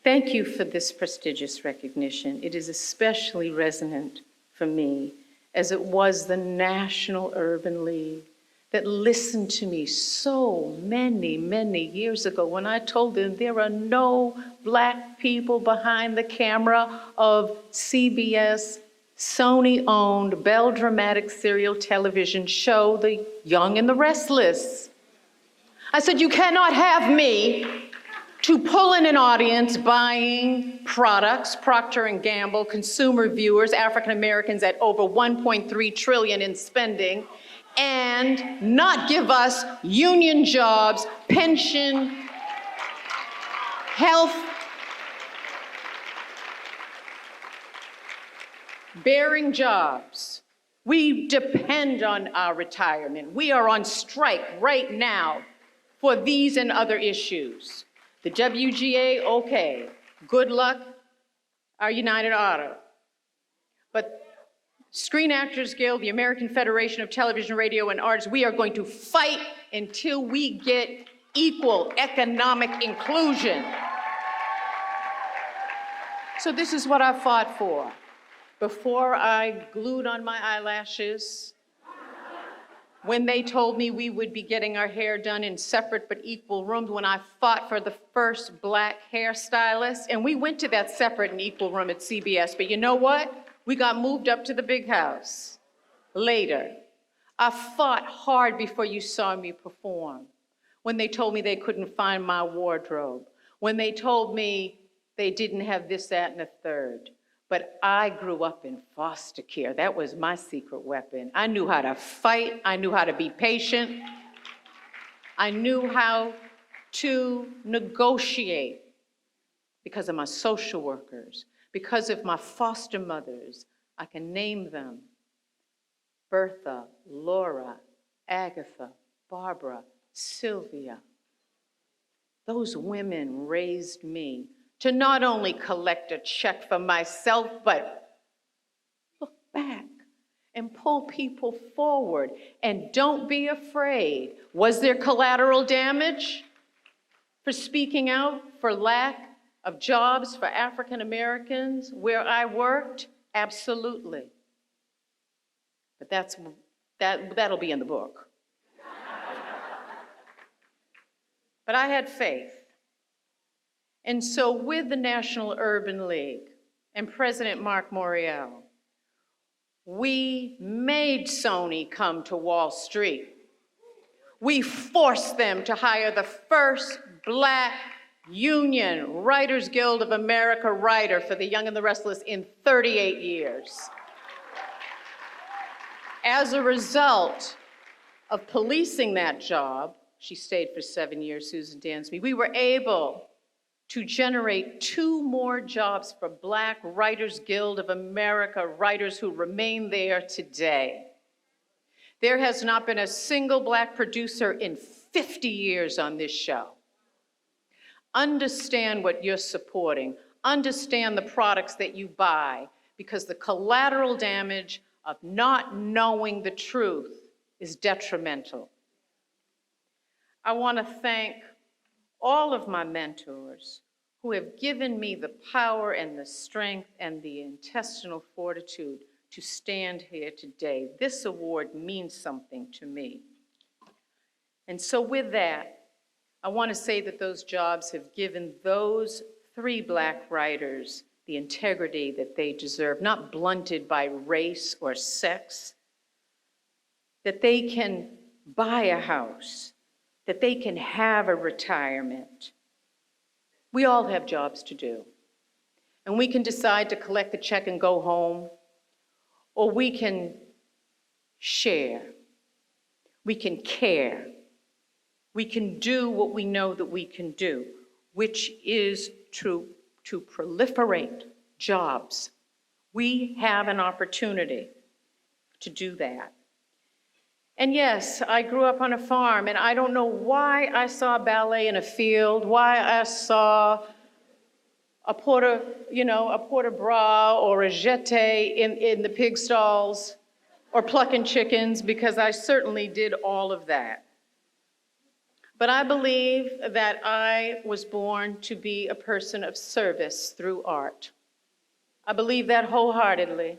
Thank you for this prestigious recognition. It is especially resonant for me, as it was the National Urban League that listened to me so many, many years ago when I told them there are no Black people behind the camera of CBS, Sony-owned Bell Dramatic serial television show, The Young and the Restless. I said, you cannot have me to pull in an audience buying products, Procter & Gamble, consumer viewers, African Americans at over 1.3 trillion in spending, and not give us union jobs, pension, health, bearing jobs. We depend on our retirement. We are on strike right now for these and other issues. The WGA, okay. Good luck, our United Auto. But Screen Actors Guild, the American Federation of Television, Radio, and Arts, we are going to fight until we get equal economic inclusion. So this is what I fought for. Before I glued on my eyelashes, when they told me we would be getting our hair done in separate but equal rooms, when I fought for the first Black hairstylist, and we went to that separate and equal room at CBS, but you know what? We got moved up to the big house later. I fought hard before you saw me perform. When they told me they couldn't find my wardrobe. When they told me they didn't have this, that, and a third. But I grew up in foster care. That was my secret weapon. I knew how to fight. I knew how to be patient. I knew how to negotiate because of my social workers, because of my foster mothers. I can name them: Bertha, Laura, Agatha, Barbara, Sylvia. Those women raised me to not only collect a check for myself, but look back and pull people forward. And don't be afraid. Was there collateral damage for speaking out for lack of jobs for African Americans where I worked? Absolutely. But that'll be in the book. But I had faith. And so with the National Urban League and President Mark Morial, we made Sony come to Wall Street. We forced them to hire the first Black union Writers Guild of America writer for The Young and the Restless in 38 years. As a result of policing that job, she stayed for 7 years, Susan Dansby, we were able to generate 2 more jobs for Black Writers Guild of America writers who remain there today. There has not been a single Black producer in 50 years on this show. Understand what you're supporting. Understand the products that you buy, because the collateral damage of not knowing the truth is detrimental. I want to thank all of my mentors who have given me the power and the strength and the intestinal fortitude to stand here today. This award means something to me. And so with that, I want to say that those jobs have given those 3 Black writers the integrity that they deserve, not blunted by race or sex, that they can buy a house, that they can have a retirement. We all have jobs to do. And we can decide to collect the check and go home, or we can share. We can care. We can do what we know that we can do, which is to proliferate jobs. We have an opportunity to do that. And yes, I grew up on a farm, and I don't know why I saw ballet in a field, why I saw a porter bras or a jeté in the pig stalls, or plucking chickens, because I certainly did all of that. But I believe that I was born to be a person of service through art. I believe that wholeheartedly.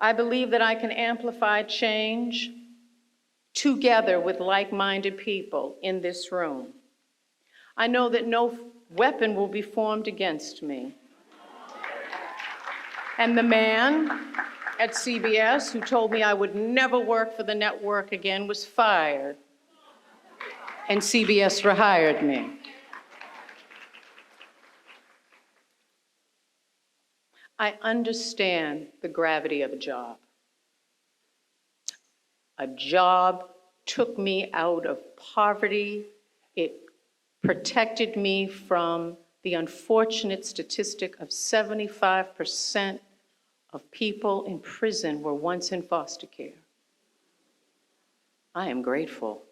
I believe that I can amplify change together with like-minded people in this room. I know that no weapon will be formed against me. And the man at CBS who told me I would never work for the network again was fired, and CBS rehired me. I understand the gravity of a job. A job took me out of poverty. It protected me from the unfortunate statistic of 75% of people in prison were once in foster care. I am grateful.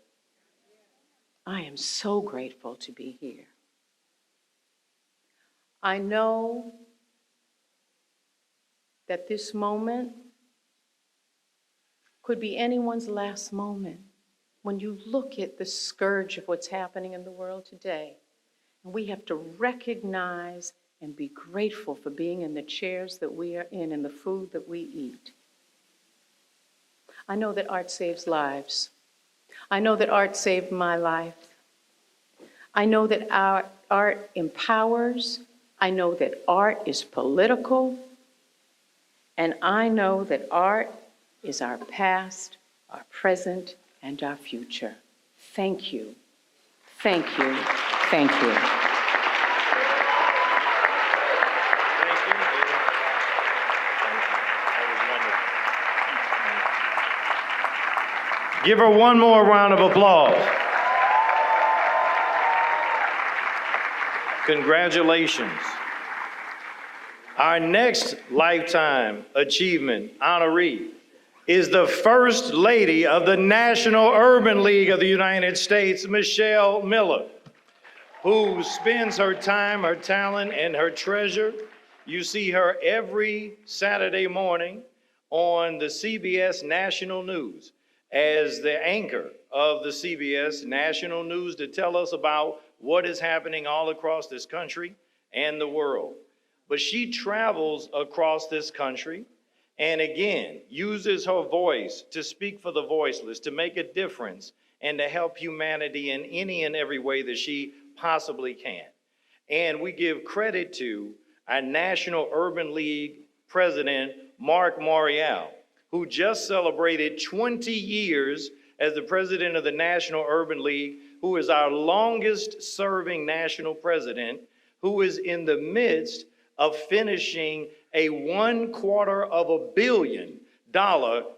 I am so grateful to be here. I know that this moment could be anyone's last moment when you look at the scourge of what's happening in the world today. And we have to recognize and be grateful for being in the chairs that we are in and the food that we eat. I know that art saves lives. I know that art saved my life. I know that our art empowers. I know that art is political. And I know that art is our past, our present, and our future. Thank you. Thank you. Thank you. Give her one more round of applause. Congratulations. Our next Lifetime Achievement honoree is the First Lady of the National Urban League of the United States, Michelle Miller, who spends her time, her talent, and her treasure. You see her every Saturday morning on the CBS National News as the anchor of the CBS National News to tell us about what is happening all across this country and the world. But she travels across this country and again uses her voice to speak for the voiceless, to make a difference, and to help humanity in any and every way that she possibly can. And we give credit to our National Urban League president, Mark Morial, who just celebrated 20 years as the president of the National Urban League, who is our longest serving national president, who is in the midst of finishing a $250 million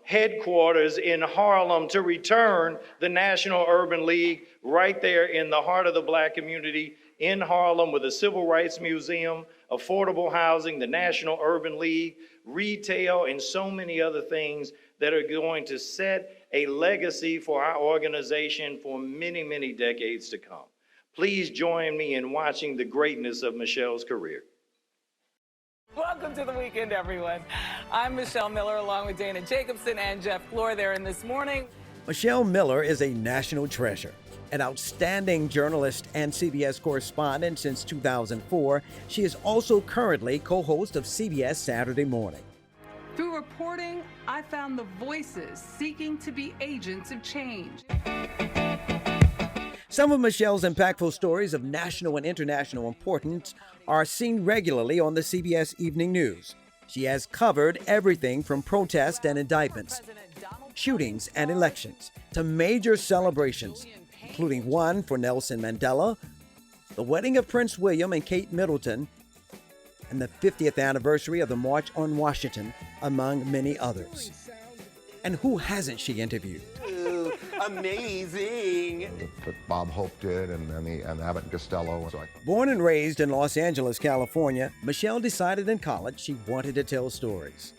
headquarters in Harlem to return the National Urban League right there in the heart of the Black community in Harlem with a civil rights museum, affordable housing, the National Urban League, retail, and so many other things that are going to set a legacy for our organization for many, many decades to come. Please join me in watching the greatness of Michelle's career. Welcome to the weekend, everyone. I'm Michelle Miller along with Dana Jacobson and Jeff Floor there in This Morning. Michelle Miller is a national treasure. An outstanding journalist and CBS correspondent since 2004, she is also currently co-host of CBS Saturday Morning. Through reporting, I found the voices seeking to be agents of change. Some of Michelle's impactful stories of national and international importance are seen regularly on the CBS Evening News. She has covered everything from protests and indictments, shootings and elections, to major celebrations, including one for Nelson Mandela, the wedding of Prince William and Kate Middleton, and the 50th anniversary of the March on Washington, among many others. And who hasn't she interviewed? Ooh, amazing. That Bob Hope did, and Abbott and Costello. So Born and raised in Los Angeles, California, Michelle decided in college she wanted to tell stories.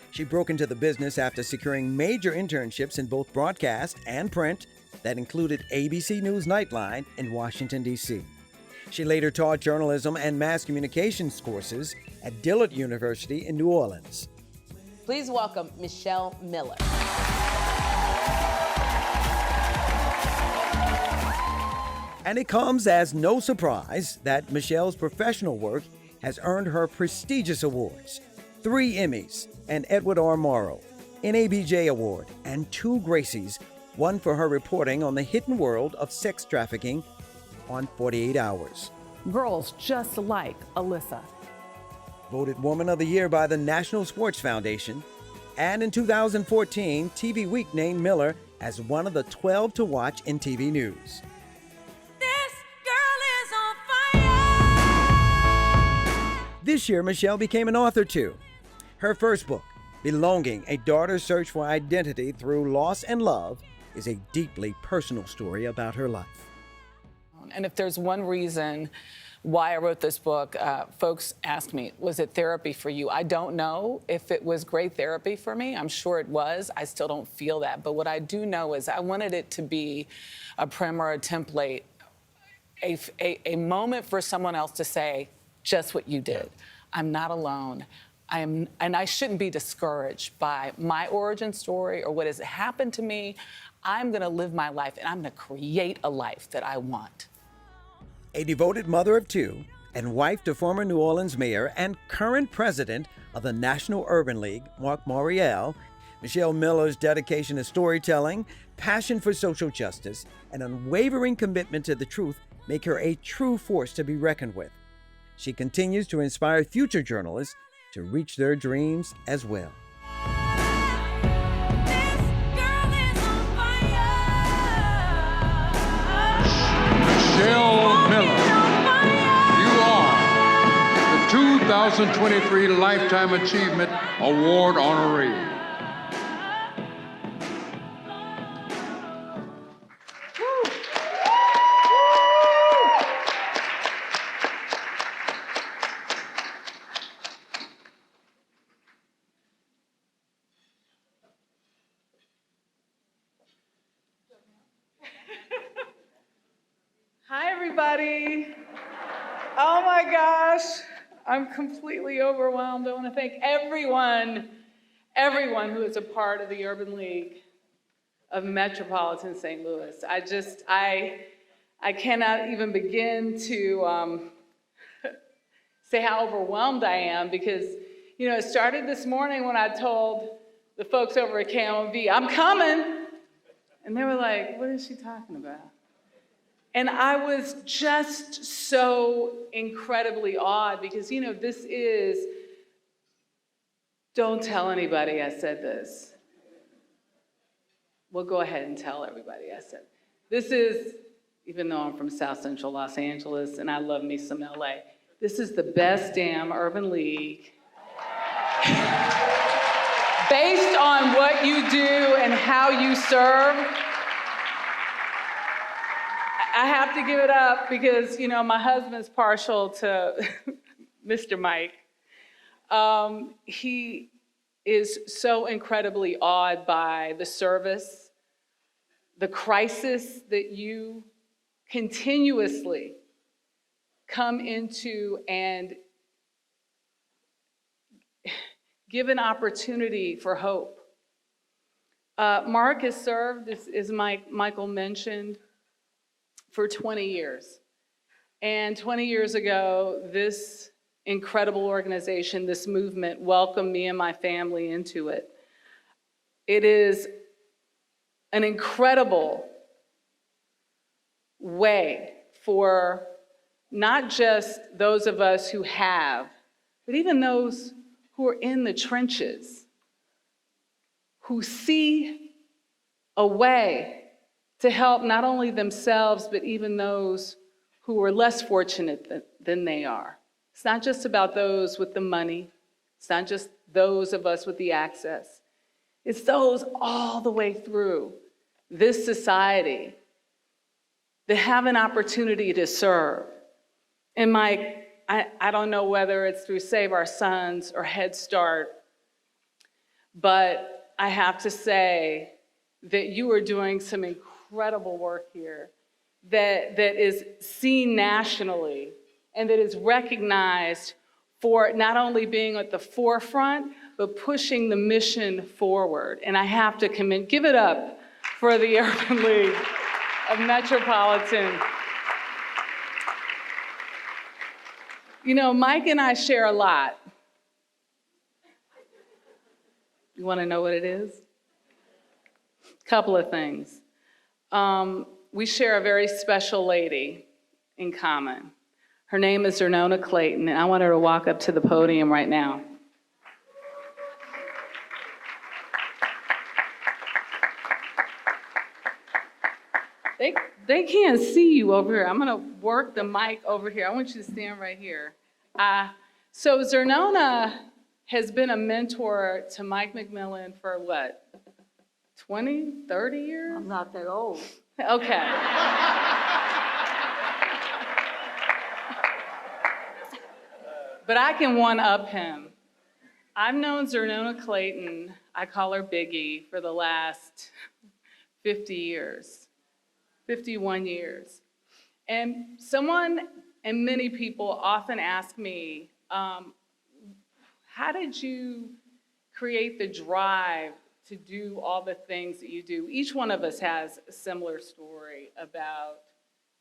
She broke into the business after securing major internships in both broadcast and print that included ABC News Nightline in Washington, D.C. She later taught journalism and mass communications courses at Dillard University in New Orleans. Please welcome Michelle Miller. And it comes as no surprise that Michelle's professional work has earned her prestigious awards: 3 Emmys, an Edward R. Morrow, NABJ Award, and 2 Gracies, one for her reporting on the hidden world of sex trafficking on 48 Hours. Girls just like Alyssa. Voted Woman of the Year by the National Sports Foundation, and in 2014, TV Week named Miller as one of the 12 to watch in TV news. This year, Michelle became an author too. Her first book, Belonging, A Daughter's Search for Identity Through Loss and Love, is a deeply personal story about her life. And if there's one reason why I wrote this book, folks ask me, was it therapy for you? I don't know if it was great therapy for me. I'm sure it was. I still don't feel that. But what I do know is I wanted it to be a primer, a template, a moment for someone else to say, just what you did. I'm not alone. And I shouldn't be discouraged by my origin story or what has happened to me. I'm gonna live my life and I'm gonna create a life that I want. A devoted mother of 2 and wife to former New Orleans mayor and current president of the National Urban League, Mark Morial, Michelle Miller's dedication to storytelling, passion for social justice, and unwavering commitment to the truth make her a true force to be reckoned with. She continues to inspire future journalists to reach their dreams as well. Michelle Miller, you are the 2023 Lifetime Achievement Award honoree. Hi, everybody. Oh my gosh, I'm completely overwhelmed. I want to thank everyone who is a part of the Urban League of Metropolitan St. Louis. I cannot even begin to say how overwhelmed I am because, you know, it started this morning when I told the folks over at KMOV, I'm coming. And they were like, what is she talking about? And I was just so incredibly awed because, you know, this is, don't tell anybody I said this. Well, go ahead and tell everybody I said. This is, even though I'm from South Central Los Angeles and I love me some LA, this is the best damn Urban League. Based on what you do and how you serve, I have to give it up because, you know, my husband's partial to Mr. Mike. He is so incredibly awed by the service, the crisis that you continuously come into and give an opportunity for hope. Mark has served, as Michael mentioned, for 20 years. And 20 years ago, this incredible organization, this movement, welcomed me and my family into it. It is an incredible way for not just those of us who have, but even those who are in the trenches, who see a way to help not only themselves, but even those who are less fortunate than they are. It's not just about those with the money. It's not just those of us with the access. It's those all the way through this society that have an opportunity to serve. And Mike, I don't know whether it's through Save Our Sons or Head Start, but I have to say that you are doing some incredible work here that is seen nationally and that is recognized for not only being at the forefront, but pushing the mission forward. And I have to give it up for the Urban League of Metropolitan. You know, Mike and I share a lot. You want to know what it is? A couple of things. We share a very special lady in common. Her name is Zernona Clayton, and I want her to walk up to the podium right now. They can't see you over here. I'm gonna work the mic over here. I want you to stand right here. So Zernona has been a mentor to Mike McMillan for what, 20, 30 years? I'm not that old. Okay. But I can one-up him. I've known Zernona Clayton, I call her Biggie, for the last 50 years, 51 years. And someone and many people often ask me, how did you create the drive to do all the things that you do? Each one of us has a similar story about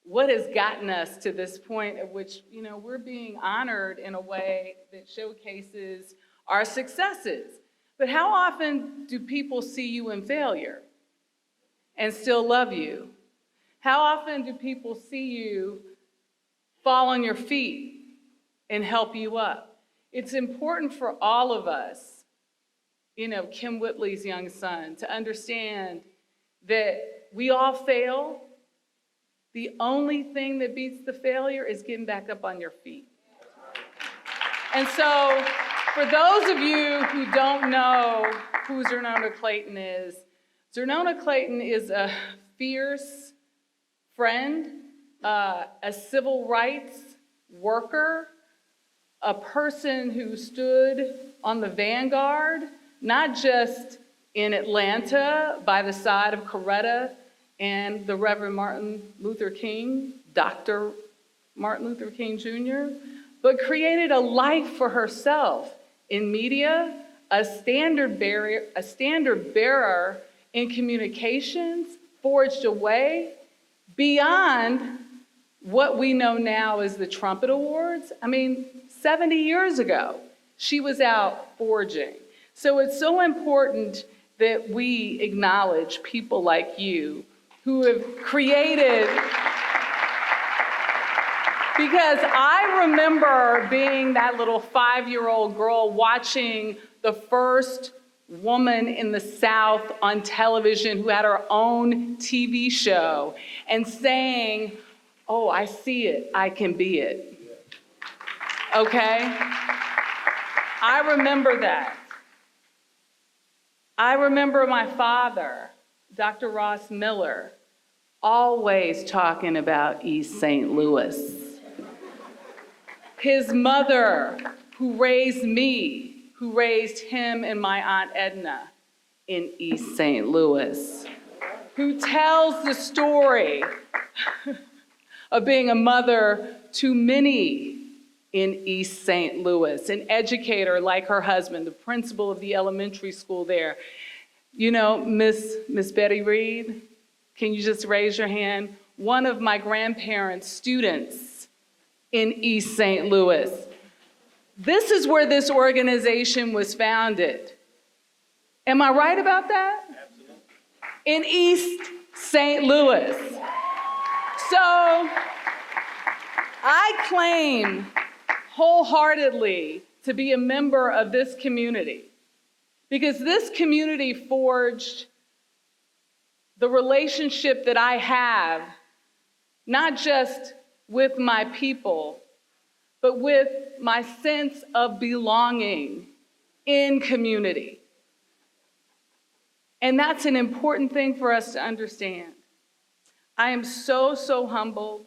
what has gotten us to this point at which, you know, we're being honored in a way that showcases our successes. But how often do people see you in failure and still love you? How often do people see you fall on your feet and help you up? It's important for all of us, you know, Kim Whitley's young son, to understand that we all fail. The only thing that beats the failure is getting back up on your feet. And so, for those of you who don't know who Zernona Clayton is a fierce friend, a civil rights worker, a person who stood on the vanguard, not just in Atlanta by the side of Coretta and the Reverend Martin Luther King, Dr. Martin Luther King Jr., but created a life for herself in media, a standard bearer in communications, forged a way beyond what we know now as the Trumpet Awards. I mean, 70 years ago, she was out forging. So it's so important that we acknowledge people like you who have created, because I remember being that little 5-year-old girl watching the first woman in the South on television who had her own TV show and saying, oh, I see it, I can be it. Okay? I remember that. I remember my father, Dr. Ross Miller, always talking about East St. Louis. His mother, who raised me, who raised him and my Aunt Edna in East St. Louis, who tells the story of being a mother to many in East St. Louis, an educator like her husband, the principal of the elementary school there. You know, Miss Betty Reed, can you just raise your hand? One of my grandparents' students in East St. Louis. This is where this organization was founded. Am I right about that? Absolutely. In East St. Louis. So I claim wholeheartedly to be a member of this community, because this community forged the relationship that I have, not just with my people, but with my sense of belonging in community. And that's an important thing for us to understand. I am so, so humbled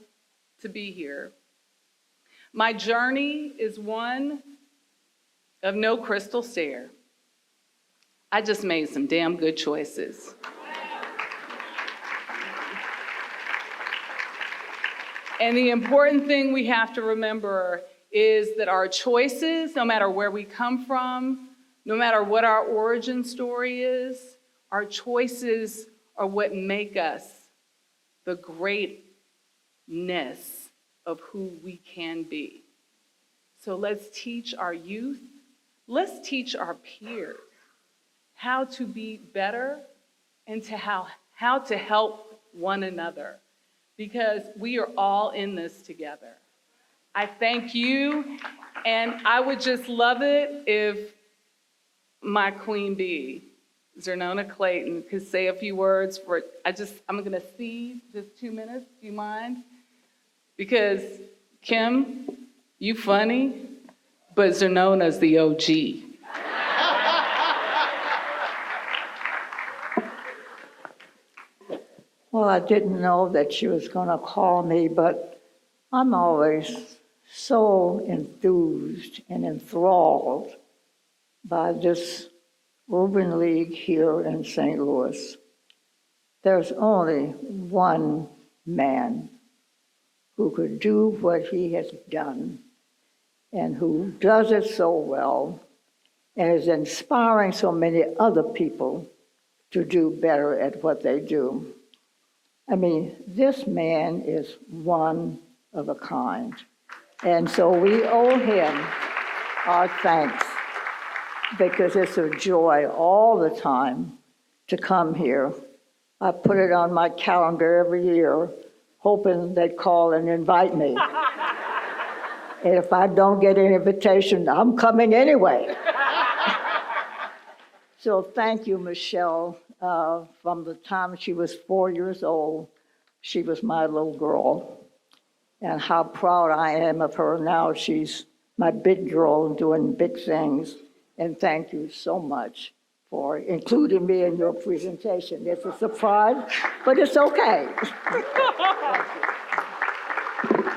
to be here. My journey is one of no crystal stair. I just made some damn good choices. And the important thing we have to remember is that our choices, no matter where we come from, no matter what our origin story is, our choices are what make us the greatness of who we can be. So let's teach our youth, let's teach our peers how to be better and to how to help one another, because we are all in this together. I thank you, and I would just love it if my queen bee, Zernona Clayton, could say a few words for, I'm gonna cede just 2 minutes, do you mind? Because Kim, you funny, but Zernona's the OG. Well, I didn't know that she was going to call me, but I'm always so enthused and enthralled by this Urban League here in St. Louis. There's only one man who could do what he has done and who does it so well and is inspiring so many other people to do better at what they do. I mean, this man is one of a kind. And so we owe him our thanks, because it's a joy all the time to come here. I put it on my calendar every year, hoping they'd call and invite me. And if I don't get an invitation, I'm coming anyway. So thank you, Michelle. From the time she was 4 years old, she was my little girl. And how proud I am of her now. She's my big girl doing big things. And thank you so much for including me in your presentation. It's a surprise, but it's okay.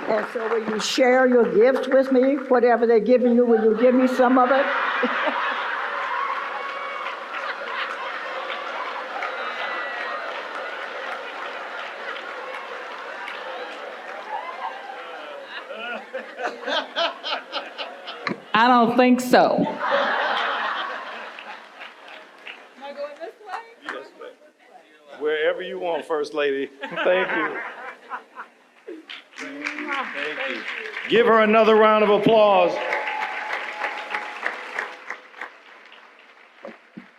And so will you share your gifts with me? Whatever they're giving you, will you give me some of it? I don't think so. Am I going this way? Yes, ma'am. Wherever you want, First Lady. Thank you. Thank you. Give her another round of applause.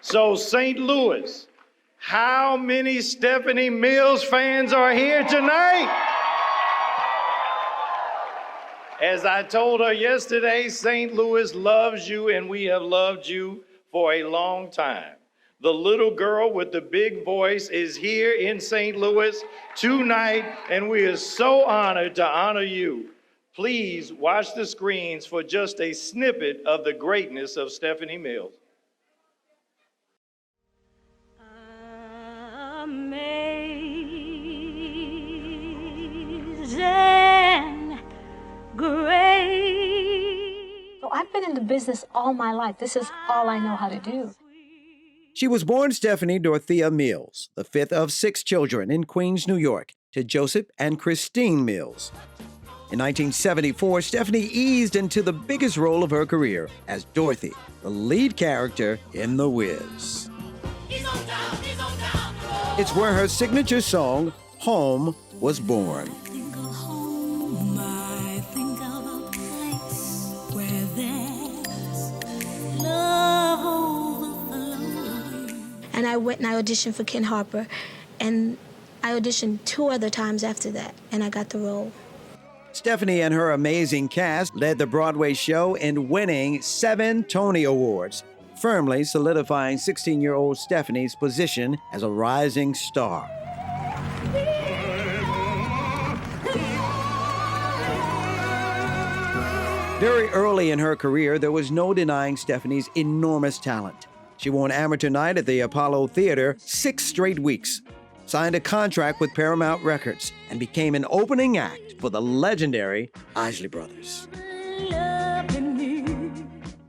So, St. Louis, how many Stephanie Mills fans are here tonight? As I told her yesterday, St. Louis loves you, and we have loved you for a long time. The little girl with the big voice is here in St. Louis tonight, and we are so honored to honor you. Please watch the screens for just a snippet of the greatness of Stephanie Mills. Amazing grace. So I've been in the business all my life. This is all I know how to do. She was born Stephanie Dorothea Mills, the fifth of 6 children in Queens, New York, to Joseph and Christine Mills. In 1974, Stephanie eased into the biggest role of her career as Dorothy, the lead character in The Wiz. It's where her signature song, Home, was born. And I went and I auditioned for Ken Harper, and I auditioned 2 other times after that, and I got the role. Stephanie and her amazing cast led the Broadway show in winning 7 Tony Awards, firmly solidifying 16-year-old Stephanie's position as a rising star. Very early in her career, there was no denying Stephanie's enormous talent. She won Amateur Night at the Apollo Theater 6 straight weeks, signed a contract with Paramount Records, and became an opening act for the legendary Isley Brothers.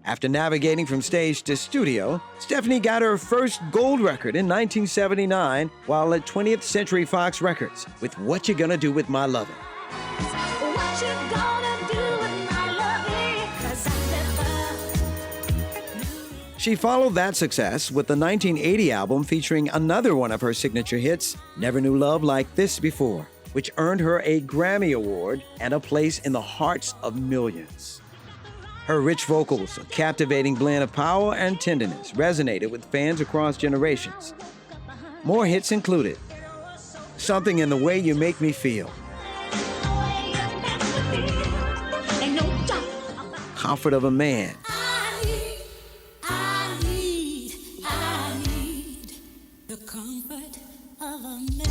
After navigating from stage to studio, Stephanie got her first gold record in 1979 while at 20th Century Fox Records with What You Gonna Do With My Lovin'. She followed that success with the 1980 album featuring another one of her signature hits, Never Knew Love Like This Before, which earned her a Grammy Award and a place in the hearts of millions. Her rich vocals, a captivating blend of power and tenderness, resonated with fans across generations. More hits included Something in the Way You Make Me Feel, Comfort of a Man, the comfort of a man.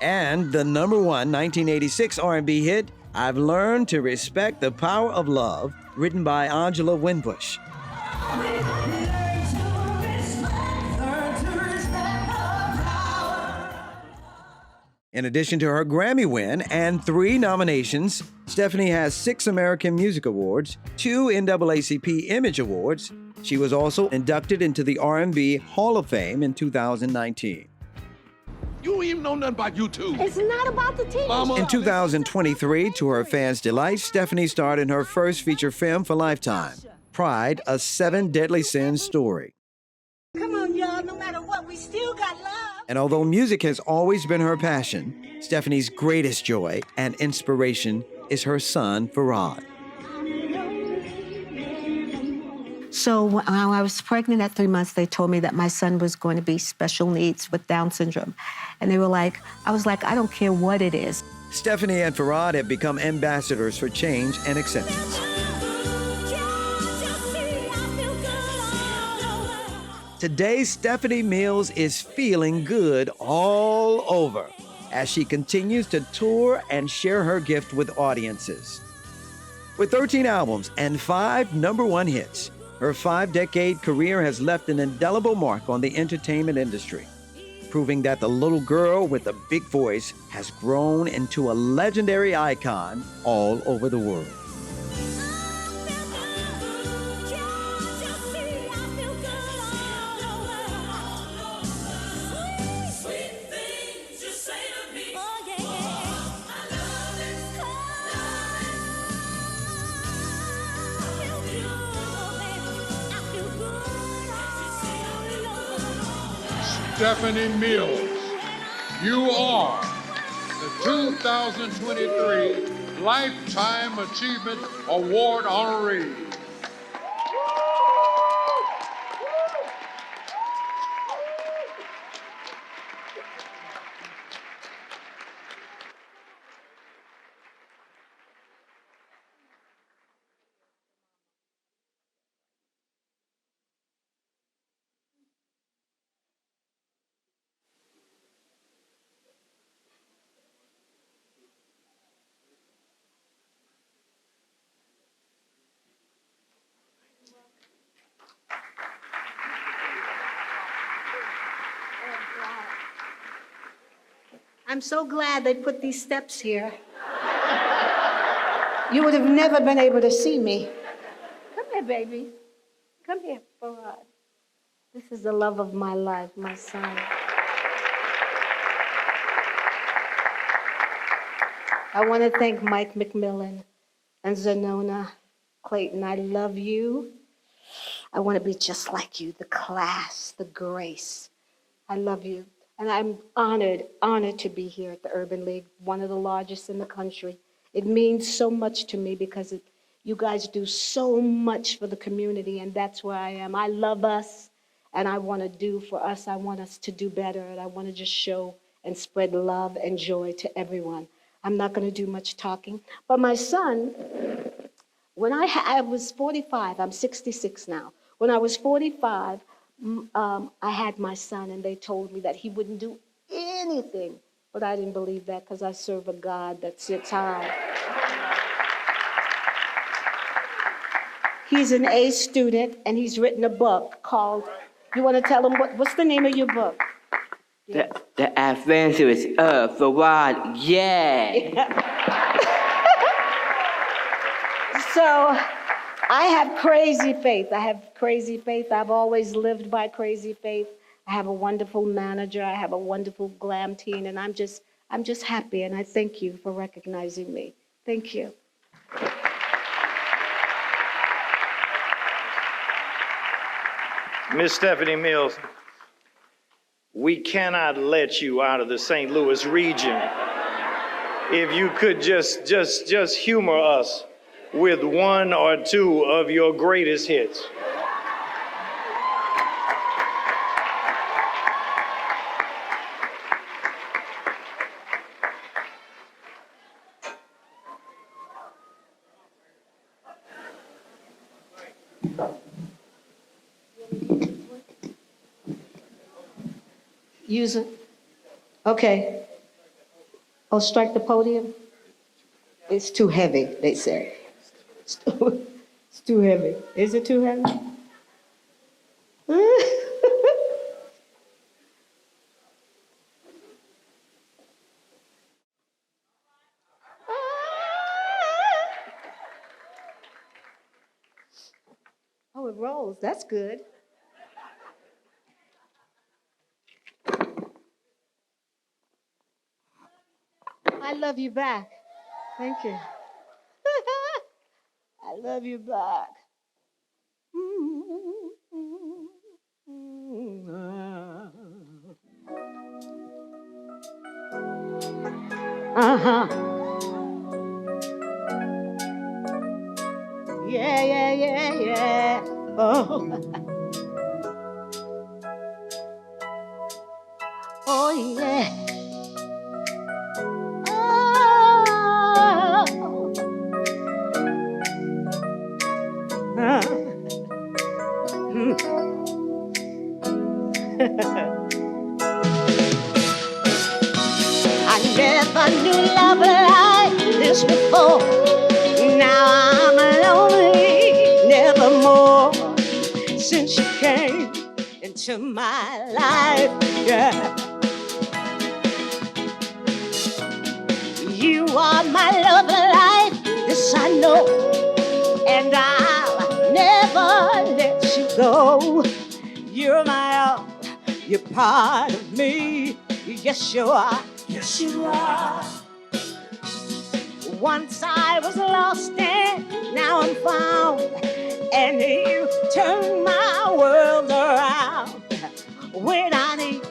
and the number one 1986 R&B hit, I've Learned to Respect the Power of Love, written by Angela Winbush. In addition to her Grammy win and 3 nominations, Stephanie has 6 American Music Awards, 2 NAACP Image Awards. She was also inducted into the R&B Hall of Fame in 2019. You don't even know nothing about YouTube. It's not about the TV. In 2023, to her fans' delight, Stephanie starred in her first feature film for Lifetime, Pride, a 7 Deadly Sins story. Come on, y'all. No matter what, we still got love. And although music has always been her passion, Stephanie's greatest joy and inspiration is her son, Farad. So when I was pregnant at 3 months, they told me that my son was going to be special needs with Down syndrome. And they were like, I was like, I don't care what it is. Stephanie and Farad have become ambassadors for change and acceptance. Today, Stephanie Mills is feeling good all over as she continues to tour and share her gift with audiences. With 13 albums and 5 #1 hits, her 5-decade career has left an indelible mark on the entertainment industry, proving that the little girl with the big voice has grown into a legendary icon all over the world. Stephanie Mills, you are the 2023 Lifetime Achievement Award honoree. I'm so glad they put these steps here. You would have never been able to see me. Come here, baby. Come here, Farad. This is the love of my life, my son. I want to thank Mike McMillan and Zanona Clayton. I love you. I want to be just like you, the class, the grace. I love you. And I'm honored to be here at the Urban League, one of the largest in the country. It means so much to me because you guys do so much for the community, and that's where I am. I love us, and I want to do for us. I want us to do better, and I want to just show and spread love and joy to everyone. I'm not going to do much talking. But my son, when I was 45, I'm 66 now. When I was 45, I had my son, and they told me that he wouldn't do anything But I didn't believe that because I serve a God that sits high. He's an A student, and he's written a book called, you want to tell him what's the name of your book? The adventures of the wild, yeah. So I have crazy faith. I've always lived by crazy faith. I have a wonderful manager. I have a wonderful glam team, and I'm just happy, and I thank you for recognizing me. Thank you. Miss Stephanie Mills, we cannot let you out of the St. Louis region. If you could just humor us with one or two of your greatest hits. Use it. Okay. Oh, strike the podium? It's too heavy, they say. It's too heavy. Is it too heavy? Oh, it rolls. That's good. I love you back. Thank you. I love you back. Uh-huh. Yeah. Oh. Oh, yeah. I never knew love like this before. Now I'm lonely, nevermore. Since you came into my life, yeah. You are my love life, this I know. And I'll never let you go. You're my all, you're part of me. Yes, you are. Yes, you are. Once I was lost and now I'm found. And you turned my world around. When I need,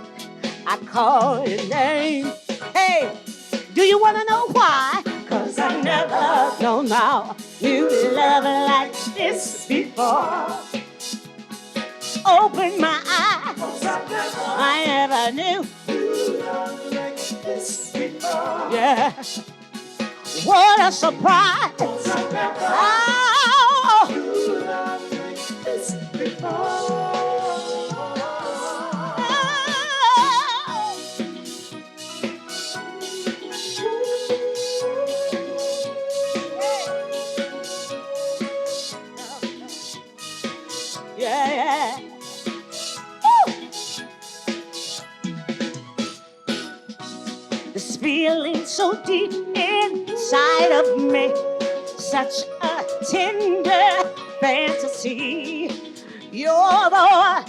I call your name. Hey, do you want to know why? 'Cause I never known how you love like this before. Open my eyes, I never knew you loved like this before. Yeah, what a surprise! Oh, you loved like this before. Yeah. Woo! This feeling so deep inside of me, such a tender fantasy. You're the one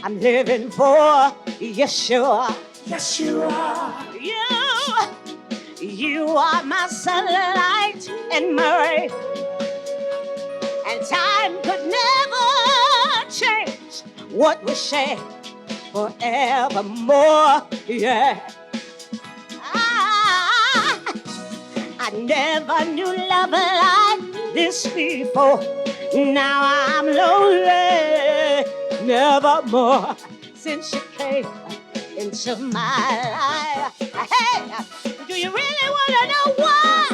I'm living for. Yes, you are. Yes, you are. You are my sunlight and my rain. And time could never change what we share forevermore, yeah. I never knew love like this before. Now I'm lonely, nevermore. Since you came into my life. Hey, do you really want to know why?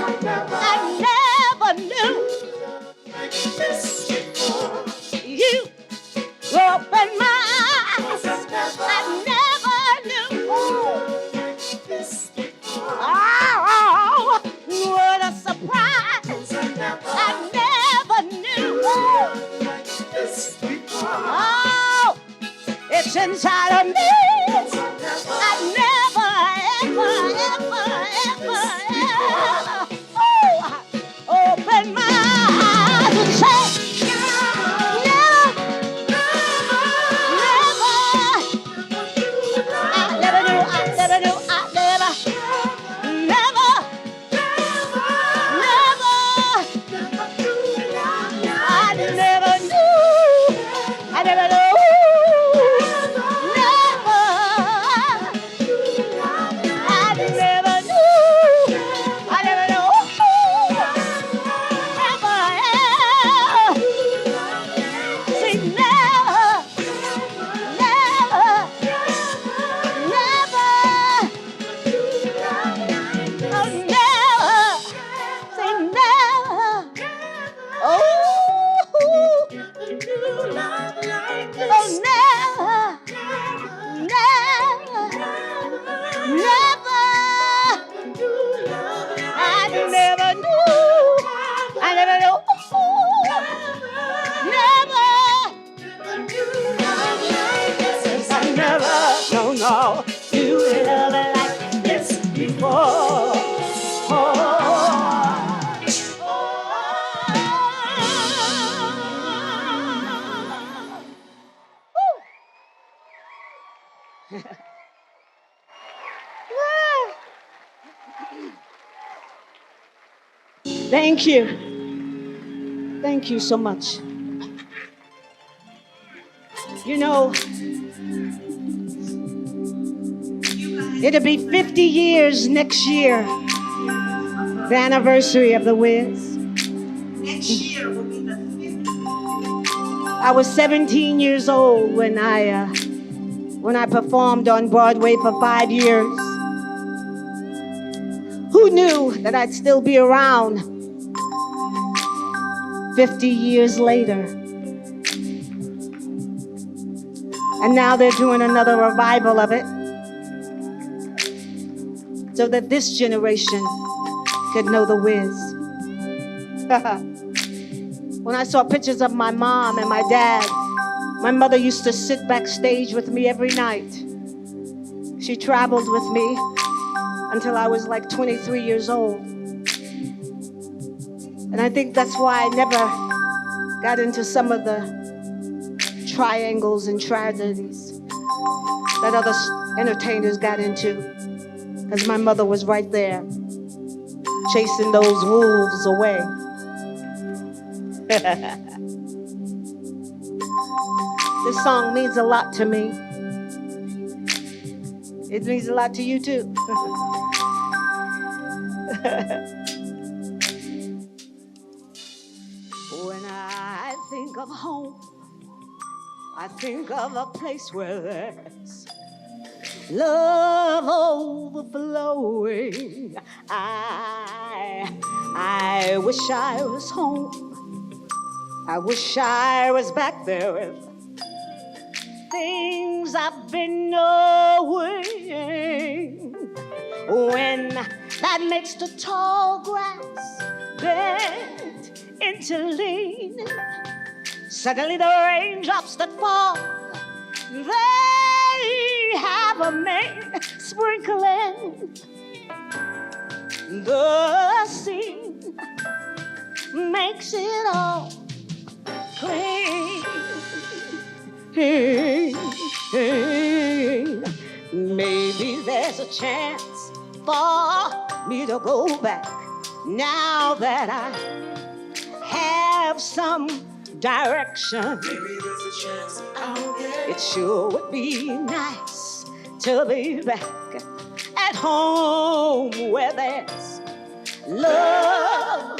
I never knew this before. You opened my eyes. I never knew this before. Thank you. Thank you so much. You know, it'll be 50 years next year, the anniversary of The Wiz. Next year will be the 50th. I was 17 years old when I performed on Broadway for 5 years. Who knew that I'd still be around 50 years later? And now they're doing another revival of it so that this generation could know The Wiz. When I saw pictures of my mom and my dad, my mother used to sit backstage with me every night. She traveled with me until I was like 23 years old. And I think that's why I never got into some of the triangles and tragedies that other entertainers got into, because my mother was right there, chasing those wolves away. This song means a lot to me. It means a lot to you too. When I think of home, I think of a place where there's love overflowing. I wish I was home. I wish I was back there with things I've been knowing. When that makes the tall grass bend into lean, suddenly the raindrops that fall, they have a main sprinkling the scene, makes it all clean. Maybe there's a chance for me to go back now that I have some direction. Maybe there's a chance I'll get. It sure would be nice to be back at home where there's love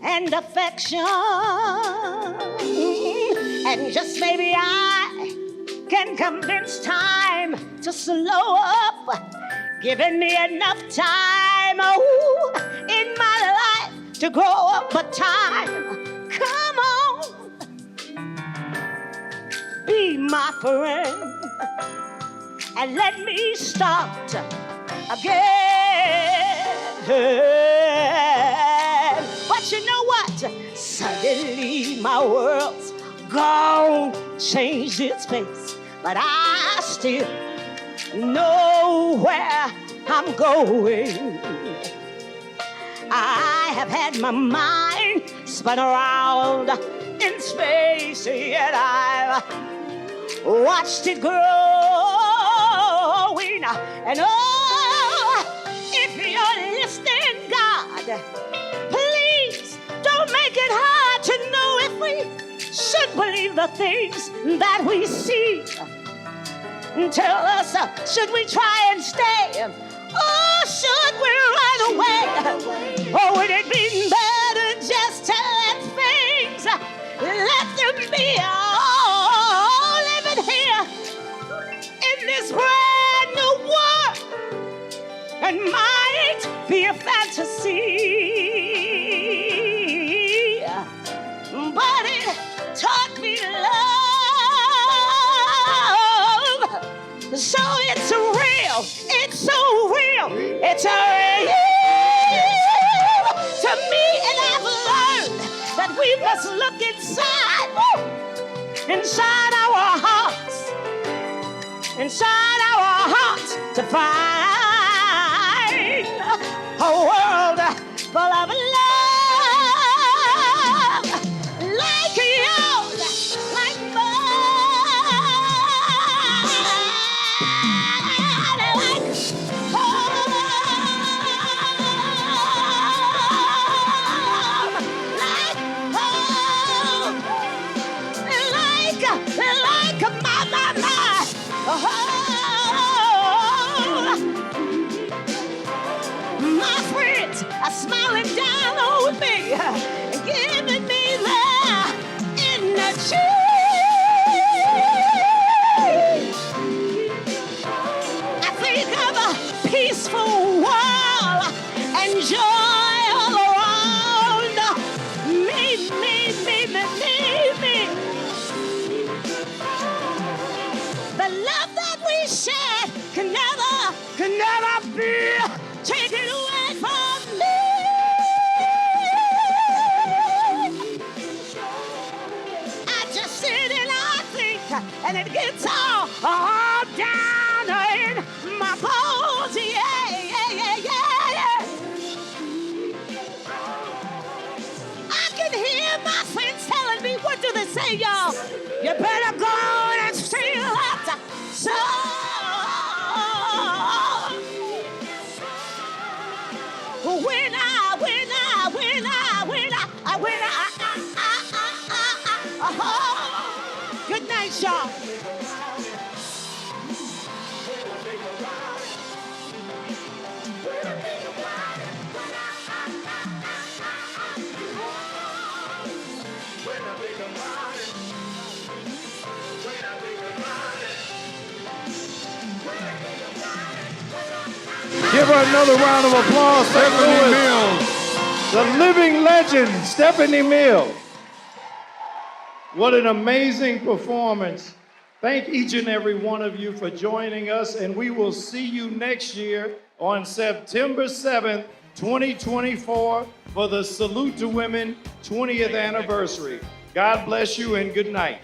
and affection. And just maybe I can convince time to slow up, giving me enough time in my life to grow up. But time, come on, be my friend, and let me start again. But you know what? Suddenly my world's gone, changed its face, but I still know where I'm going. I have had my mind spun around in space, yet I've watched it growing. And oh, if you're listening, God, please don't make it hard to know if we should believe the things that we see. Tell us, should we try and stay, or should we run away? Or would it be better just to let things, let them be all living here in this brand new world? And might be a fantasy, but it taught me love. So it's real, it's so real, it's real to me. And I've learned that we must look inside our hearts to find a world full of love. Like yours, like mine, like my friends are smiling down on me, giving me their energy. I think of a peaceful world and joy all around me. The love that we share can never be taken away from me. I just sit and I think, and it gets all down in my bones. Yeah, yeah, yeah, yeah, yeah. I can hear my friends telling me, what do they say, y'all? You better go and steal that soul. Good night, y'all. Give her another round of applause, Stephanie Mills. The living legend, Stephanie Mills. What an amazing performance. Thank each and every one of you for joining us, and we will see you next year on September 7th, 2024 for the Salute to Women 20th anniversary. God bless you and good night.